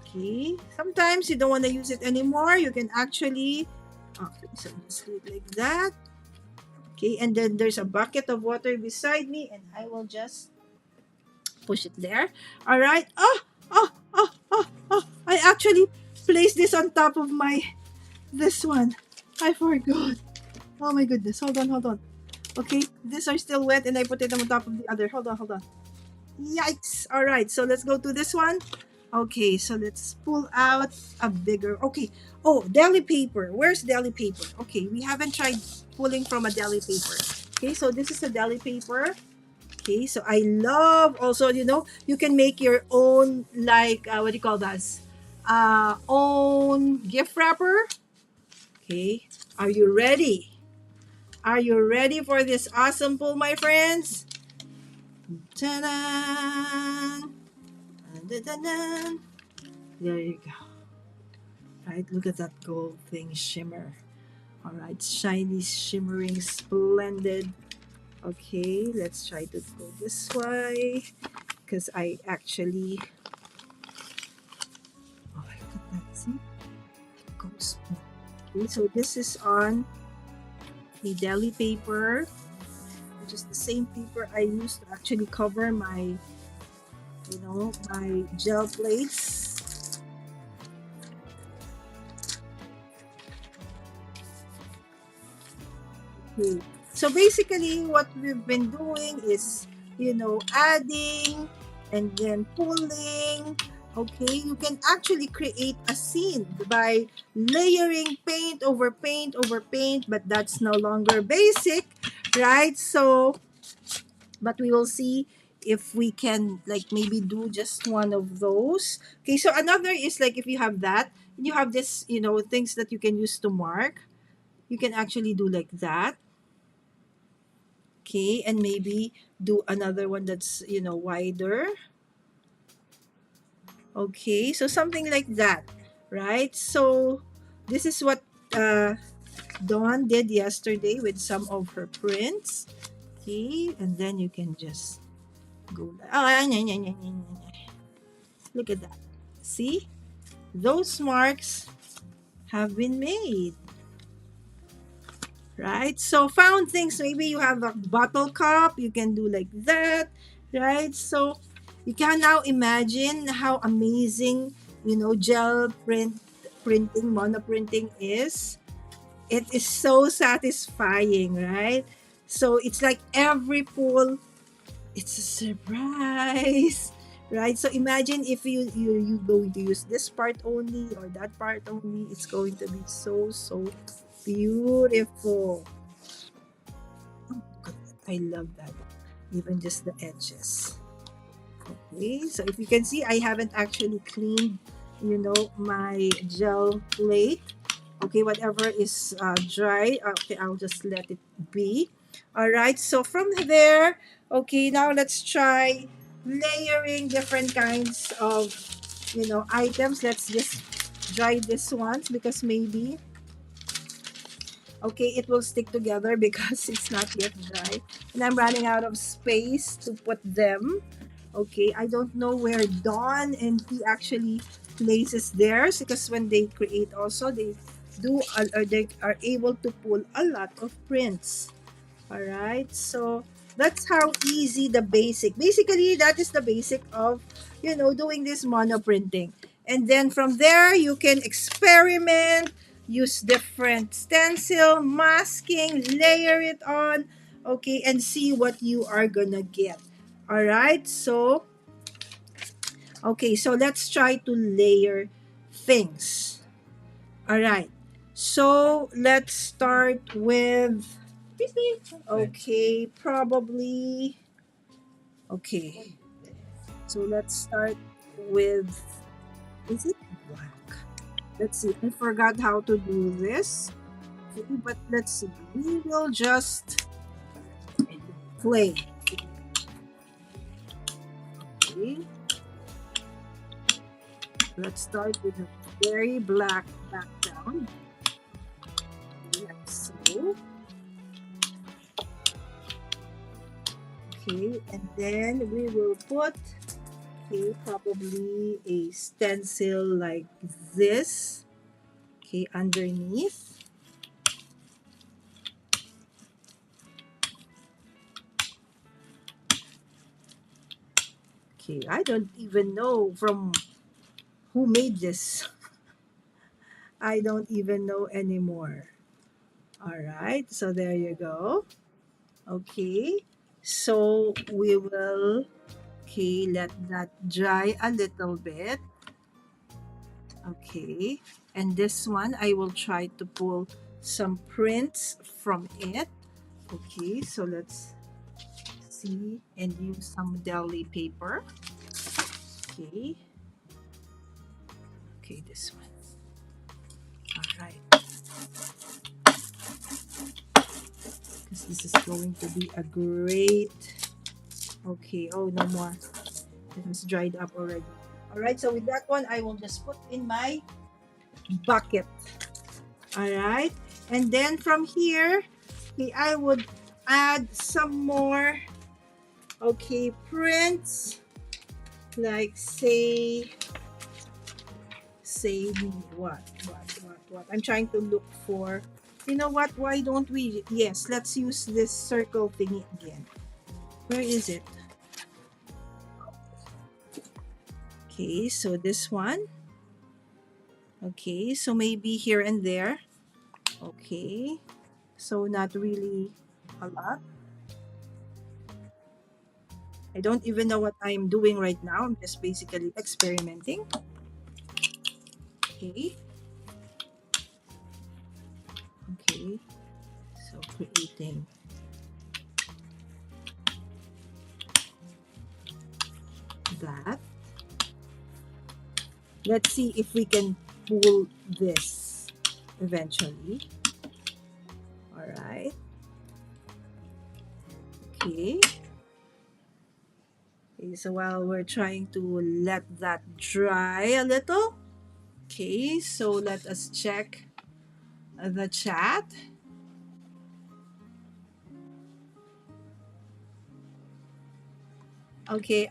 Okay, sometimes you don't want to use it anymore. You can actually, okay, so just do it like that. Okay, and then there's a bucket of water beside me, and I will just push it there. All right. Oh, I actually placed this on top of this one. I forgot. Oh my goodness. Hold on. Okay, these are still wet and I put it on top of the other. Hold on. Yikes. All right, so let's go to this one. Okay, so let's pull out a bigger. Okay. Oh, deli paper. Where's deli paper? Okay, we haven't tried pulling from a deli paper. Okay, so this is a deli paper. Okay, so I love also, you can make your own, like, what do you call that? Own gift wrapper. Okay, are you ready? Are you ready for this awesome pull, my friends? Ta-da! There you go. Right, look at that gold thing shimmer. All right, shiny, shimmering, splendid. Okay, let's try to go this way because I actually, oh, look at that. See, it goes. Okay, so this is on a deli paper, which is the same paper I used to actually cover my, my gel plates. Okay. So basically, what we've been doing is, adding and then pulling. Okay, you can actually create a scene by layering paint over paint over paint, but that's no longer basic, right? So, but we will see if we can like maybe do just one of those. Okay, so another is like if you have that, you have this, things that you can use to mark. You can actually do like that. Okay, and maybe do another one that's, wider. Okay, so something like that, right? So this is what Dawn did yesterday with some of her prints. Okay, and then you can just go. Look at that. See, those marks have been made. Right? So found things, maybe you have a bottle cup, you can do like that, right? So you can now imagine how amazing, gel printing, monoprinting is. It is so satisfying, right? So it's like every pull, it's a surprise, right? So imagine if you going to use this part only or that part only, it's going to be so beautiful. I love that. Even just the edges. Okay, so if you can see, I haven't actually cleaned my gel plate. Okay, whatever is dry, okay, I'll just let it be. All right, so from there, okay, now let's try layering different kinds of, items. Let's just dry this ones because maybe, okay, it will stick together because it's not yet dry. And I'm running out of space to put them. Okay, I don't know where Dawn and T actually places theirs because when they create also, they or they are able to pull a lot of prints. All right, so that's how easy the basic. Basically, that is the basic of doing this monoprinting. And then from there, you can experiment, use different stencil, masking, layer it on, okay, and see what you are gonna get. All right, so okay, so let's try to layer things. All right, so let's start with. Okay, probably. Okay, so let's start with. Is it black? Let's see. I forgot how to do this. Okay, but let's see. We will just play. Okay, let's start with a very black background. Like so. Okay, and then we will put, okay, probably a stencil like this, okay, underneath. Okay, I don't even know from who made this. I don't even know anymore. All right, so there you go. Okay, so we will, okay, let that dry a little bit. Okay, and this one I will try to pull some prints from it. Okay, so let's see and use some deli paper. Okay, okay, this one. All right, because this is going to be a great. Okay, oh, no more. It has dried up already. All right, so with that one, I will just put in my bucket. All right, and then from here, okay, I would add some more, okay, prints, like say what. I'm trying to look for, you know what? Why don't we? Yes, let's use this circle thingy again. Where is it? Okay, so this one. Okay, so maybe here and there. Okay, so not really a lot. I don't even know what I'm doing right now. I'm just basically experimenting. Okay, okay, so creating that. Let's see if we can pull this eventually. All right. Okay. Okay, so while we're trying to let that dry a little, okay, so let us check the chat. Okay,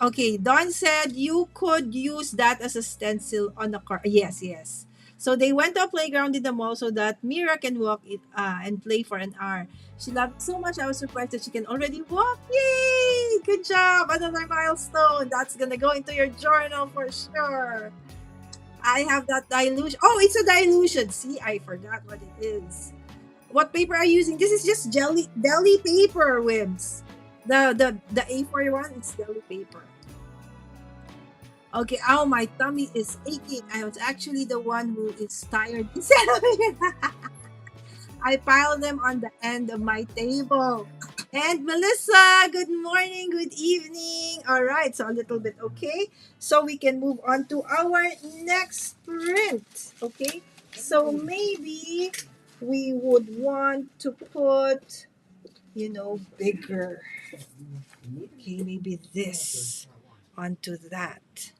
okay, Don said you could use that as a stencil on the car. Yes, yes. So they went to a playground in the mall so that Mira can walk it and play for an hour. She loved it so much. I was surprised that she can already walk. Yay! Good job! Another milestone. That's gonna go into your journal for sure. I have that dilution. Oh, it's a dilution. See, I forgot what it is. What paper are you using? This is just deli paper, Wibs. The A4 one, it's deli paper. Okay, oh, my tummy is aching. I was actually the one who is tired instead of it. I piled them on the end of my table. And Melissa, good morning, good evening. All right, so a little bit okay. So we can move on to our next print. Okay, so maybe we would want to put, bigger. Okay, maybe this onto that.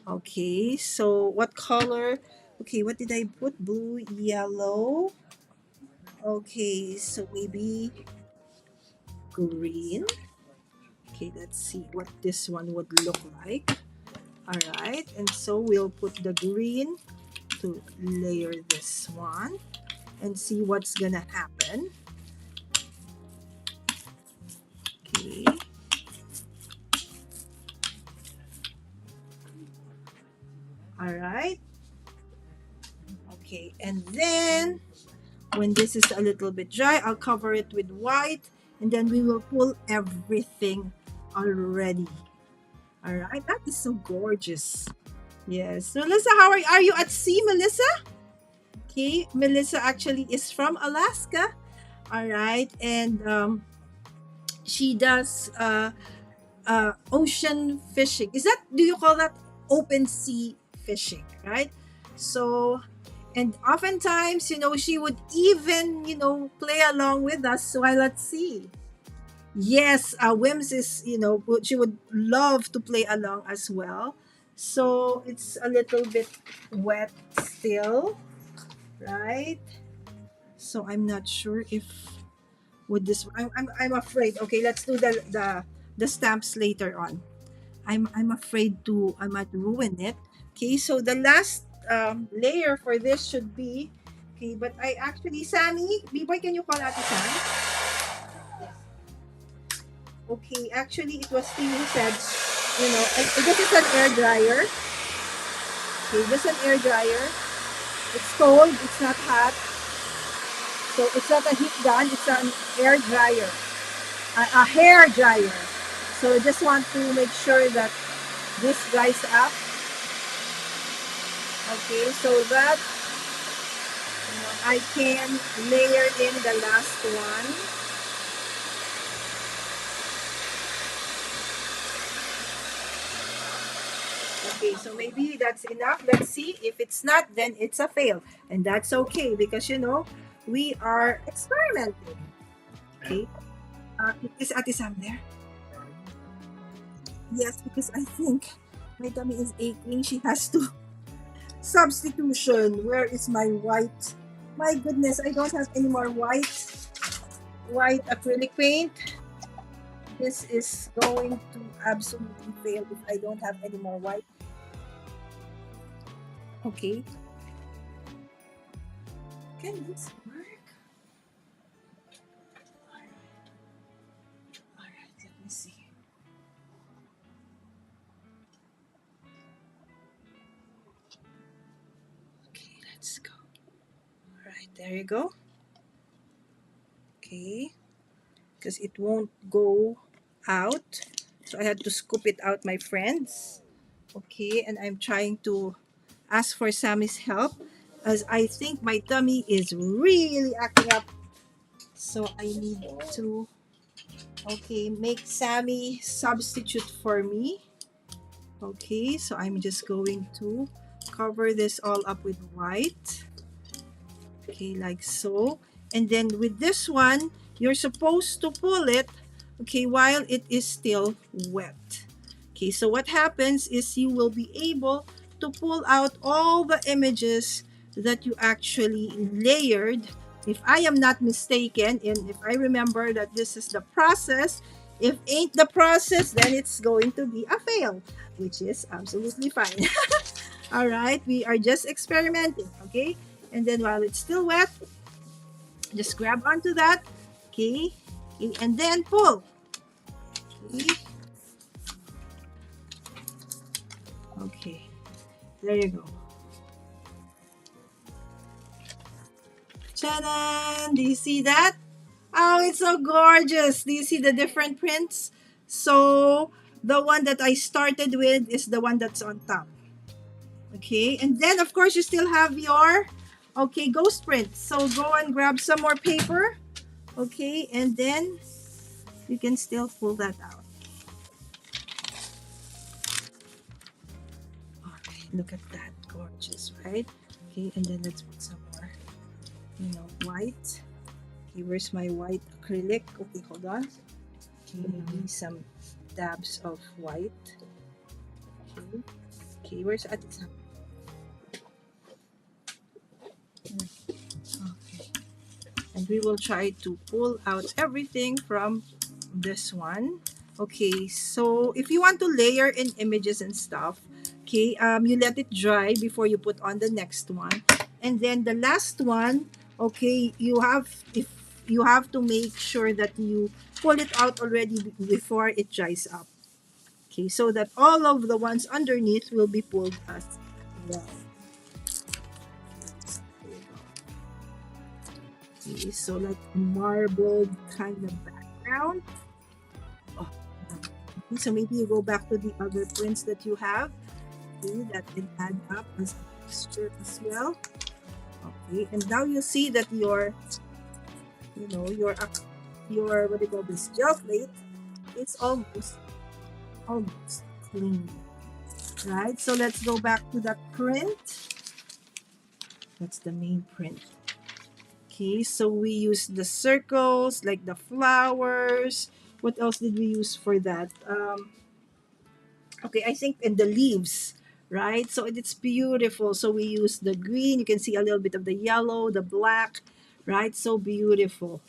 Okay, so what color? Okay, what did I put? Blue, yellow. Okay, so maybe green. Okay, let's see what this one would look like. All right, and so we'll put the green to layer this one and see what's gonna happen. Okay, all right. Okay, and then when this is a little bit dry, I'll cover it with white and then we will pull everything already. All right, that is so gorgeous. Yes, Melissa, are you at sea, Melissa? Okay, Melissa actually is from Alaska. All right, and she does ocean fishing. Do you call that open sea fishing, right? So, and oftentimes, she would even, play along with us while at sea. Yes, Wims is, she would love to play along as well. So it's a little bit wet still, right? So I'm not sure if with this. I'm afraid. Okay, let's do the stamps later on. I'm afraid I might ruin it. Okay, so the last layer for this should be okay. But I actually, Sammy, B-boy, can you call Ate Sam? Okay, actually, it was Steve who said, this is an air dryer. Okay, this is an air dryer. It's cold. It's not hot. So it's not a heat gun. It's an air dryer, a hair dryer. So I just want to make sure that this dries up. Okay, so that I can layer in the last one. Okay, so maybe that's enough. Let's see. If it's not, then it's a fail. And that's okay because, we are experimenting. Okay. Is Ate Sam there? Yes, because I think my tummy is aching. She has to. Substitution. Where is my white? My goodness, I don't have any more white acrylic paint. This is going to absolutely fail if I don't have any more white. Okay. Can this work? All right, let me see. Okay, let's go. All right, there you go. Okay, because it won't go out. So I had to scoop it out, my friends. Okay, and I'm trying to ask for Sammy's help as I think my tummy is really acting up. So I need to, okay, make Sammy substitute for me. Okay, so I'm just going to cover this all up with white. Okay, like so. And then with this one, you're supposed to pull it, okay, while it is still wet. Okay, so what happens is you will be able to pull out all the images that you actually layered. If I am not mistaken, and if I remember that this is the process, if ain't the process, then it's going to be a fail, which is absolutely fine. All right, we are just experimenting, okay? And then while it's still wet, just grab onto that, okay? Okay, and then pull. Okay. Okay, there you go. Ta-da! Do you see that? Oh, it's so gorgeous. Do you see the different prints? So the one that I started with is the one that's on top. Okay, and then of course you still have your, okay, ghost print. So go and grab some more paper. Okay, and then you can still pull that out. Okay, look at that, gorgeous, right? Okay, and then let's put some more, white. Okay, where's my white acrylic? Okay, hold on. Okay, maybe some dabs of white. Okay, okay, where's at? Okay, and we will try to pull out everything from this one. Okay, so if you want to layer in images and stuff, okay, you let it dry before you put on the next one. And then the last one, okay, if you have to make sure that you pull it out already before it dries up. Okay, so that all of the ones underneath will be pulled as well. Okay, so like marbled kind of background. Oh, okay, so maybe you go back to the other prints that you have. Okay, that can add up as a texture as well. Okay, and now you see that your what do you call this, gel plate is almost clean. Right? So let's go back to that print. That's the main print. Okay, so we use the circles, like the flowers. What else did we use for that? Okay, I think in the leaves, right? So it's beautiful. So we use the green. You can see a little bit of the yellow, the black, right? So beautiful,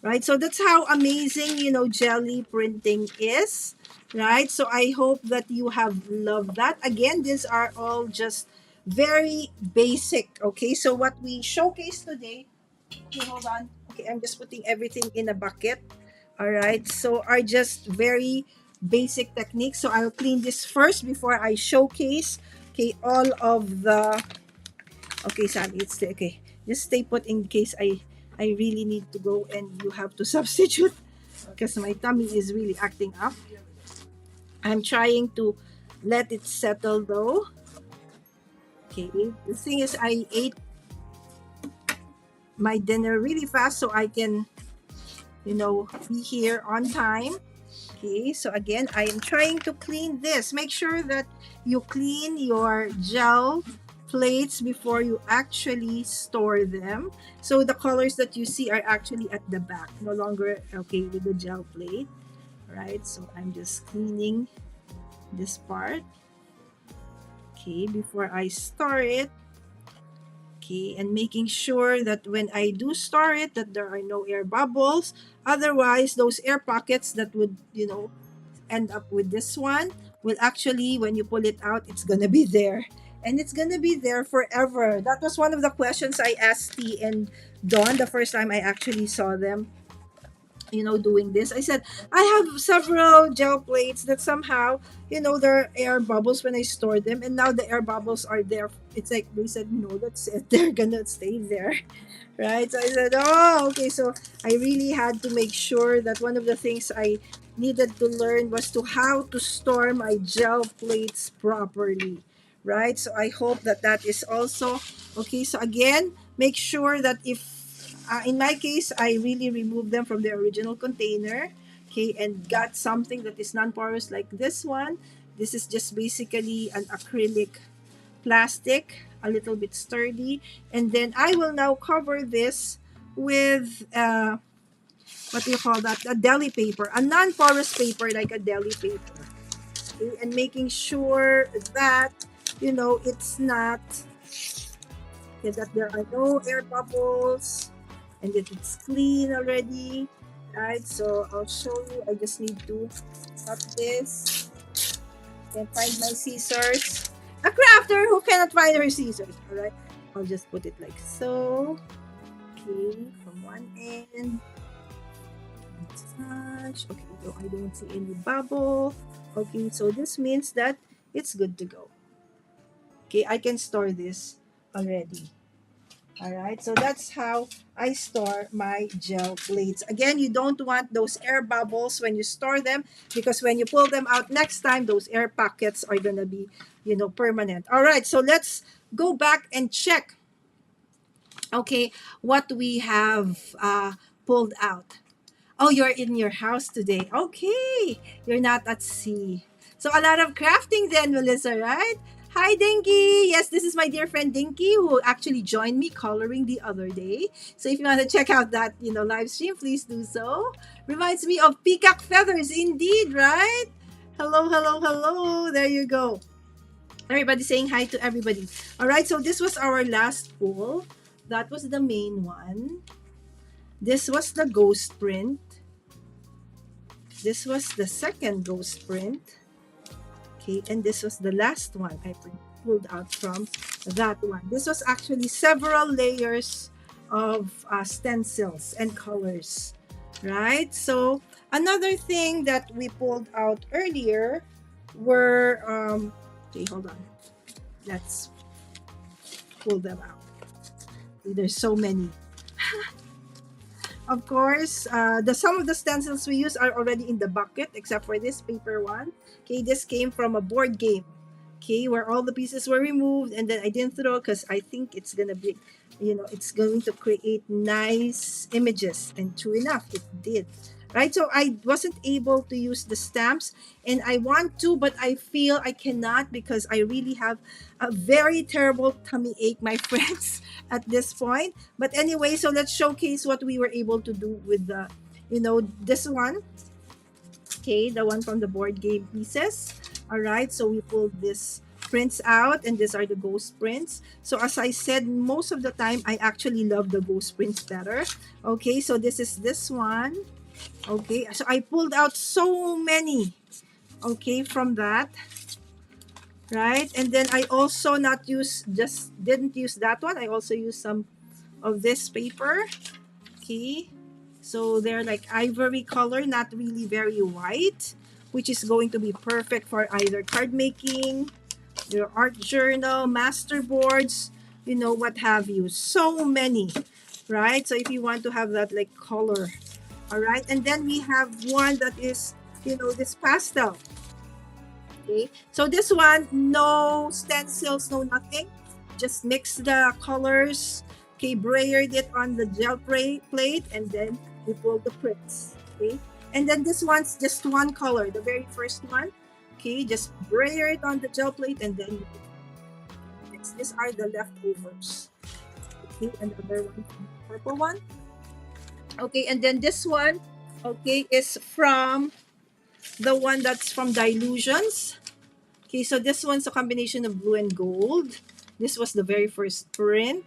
right? So that's how amazing, jelly printing is, right? So I hope that you have loved that. Again, these are all just very basic, okay? So what we showcase today, okay, hold on. Okay, I'm just putting everything in a bucket. All right, so are just very basic techniques. So I'll clean this first before I showcase, okay, all of the, okay, Sammy, it's okay. Just stay put in case I really need to go and you have to substitute because my tummy is really acting up. I'm trying to let it settle though. Okay, the thing is I ate my dinner really fast so I can, be here on time. Okay, so again, I am trying to clean this. Make sure that you clean your gel plates before you actually store them. So the colors that you see are actually at the back, no longer okay with the gel plate. Right, so I'm just cleaning this part. Okay, before I store it. Okay, and making sure that when I do store it, that there are no air bubbles. Otherwise, those air pockets that would, end up with this one will actually, when you pull it out, it's gonna be there, and it's gonna be there forever. That was one of the questions I asked T and Dawn the first time I actually saw them, doing this. I said I have several gel plates that somehow, there are air bubbles when I store them, and now the air bubbles are there. It's like they said, no, that's it. They're gonna stay there, right? So I said, oh, okay. So I really had to make sure that one of the things I needed to learn was to how to store my gel plates properly, right? So I hope that that is also okay. So again, make sure that if in my case, I really removed them from the original container, okay, and got something that is non-porous like this one. This is just basically an acrylic plastic, a little bit sturdy. And then I will now cover this with, what do you call that? A deli paper, a non-porous paper like a deli paper. Okay? And making sure that, it's not, okay, that there are no air bubbles and that it's clean already. Right, so I'll show you. I just need to cut this. Can't find my scissors. A crafter who cannot find her scissors. All right, I'll just put it like so. Okay, from one end. Touch. Okay, so I don't see any bubble. Okay, so this means that it's good to go. Okay, I can store this already. All right, so that's how I store my gel plates. Again, you don't want those air bubbles when you store them because when you pull them out next time, those air pockets are going to be, permanent. All right, so let's go back and check, okay, what we have pulled out. Oh, you're in your house today. Okay. You're not at sea. So a lot of crafting then, Melissa, right? Hi, Dinky. Yes, this is my dear friend Dinky who actually joined me coloring the other day. So if you want to check out that, live stream, please do so. Reminds me of peacock feathers indeed, right? Hello, hello, hello. There you go. Everybody saying hi to everybody. All right, so this was our last poll. That was the main one. This was the ghost print. This was the second ghost print. Okay, and this was the last one I pulled out from that one. This was actually several layers of stencils and colors, right? So another thing that we pulled out earlier were, okay, hold on. Let's pull them out. There's so many. Of course, some of the stencils we use are already in the bucket, except for this paper one. Okay, this came from a board game. Okay, where all the pieces were removed, and then I didn't throw because I think it's gonna be, it's going to create nice images, and true enough, it did. Right, so I wasn't able to use the stamps, and I want to, but I feel I cannot because I really have a very terrible tummy ache, my friends, at this point. But anyway, so let's showcase what we were able to do with the, this one. Okay, the one from the board game pieces. All right, so we pulled this prints out, and these are the ghost prints. So as I said, most of the time I actually love the ghost prints better. Okay, so this is this one. Okay, so I pulled out so many, okay, from that, right? And then I also didn't use that one. I also used some of this paper. Okay, so they're like ivory color, not really very white, which is going to be perfect for either card making, your art journal, master boards, what have you. So many, right? So if you want to have that like color. All right, and then we have one that is, this pastel. Okay, so this one, no stencils, no nothing. Just mix the colors. Okay, brayered it on the gel plate, and then we pull the prints. Okay, and then this one's just one color, the very first one. Okay, just brayer it on the gel plate, and then mix. These are the leftovers. Okay, another one, purple one. Okay, and then this one, okay, is from the one that's from Dilutions. Okay, so this one's a combination of blue and gold. This was the very first print.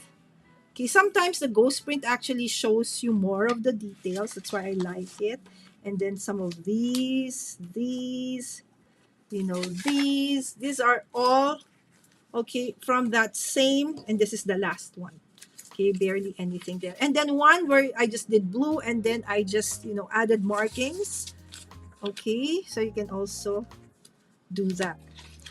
Okay, sometimes the ghost print actually shows you more of the details. That's why I like it. And then some of these, these are all, okay, from that same, and this is the last one. Okay, barely anything there. And then one where I just did blue, and then I just, added markings. Okay, so you can also do that,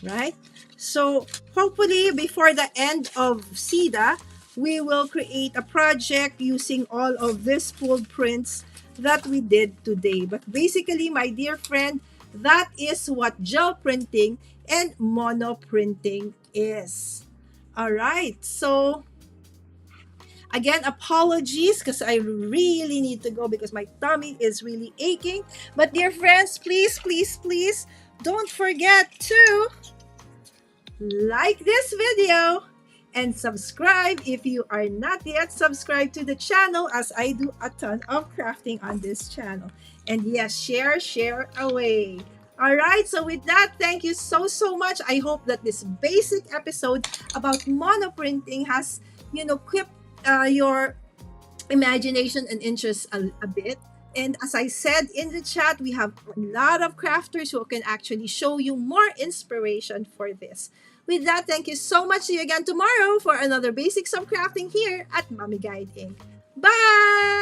right? So hopefully before the end of CEDA, we will create a project using all of these pulled prints that we did today. But basically, my dear friend, that is what gel printing and monoprinting is. All right, so again, apologies because I really need to go because my tummy is really aching. But dear friends, please, please, please don't forget to like this video and subscribe if you are not yet subscribed to the channel, as I do a ton of crafting on this channel. And yes, share away. All right, so with that, thank you so much. I hope that this basic episode about monoprinting has, equipped your imagination and interest a bit. And as I said in the chat, we have a lot of crafters who can actually show you more inspiration for this. With that, thank you so much. See you again tomorrow for another Basics of Crafting here at Mommy Guide Inc. Bye!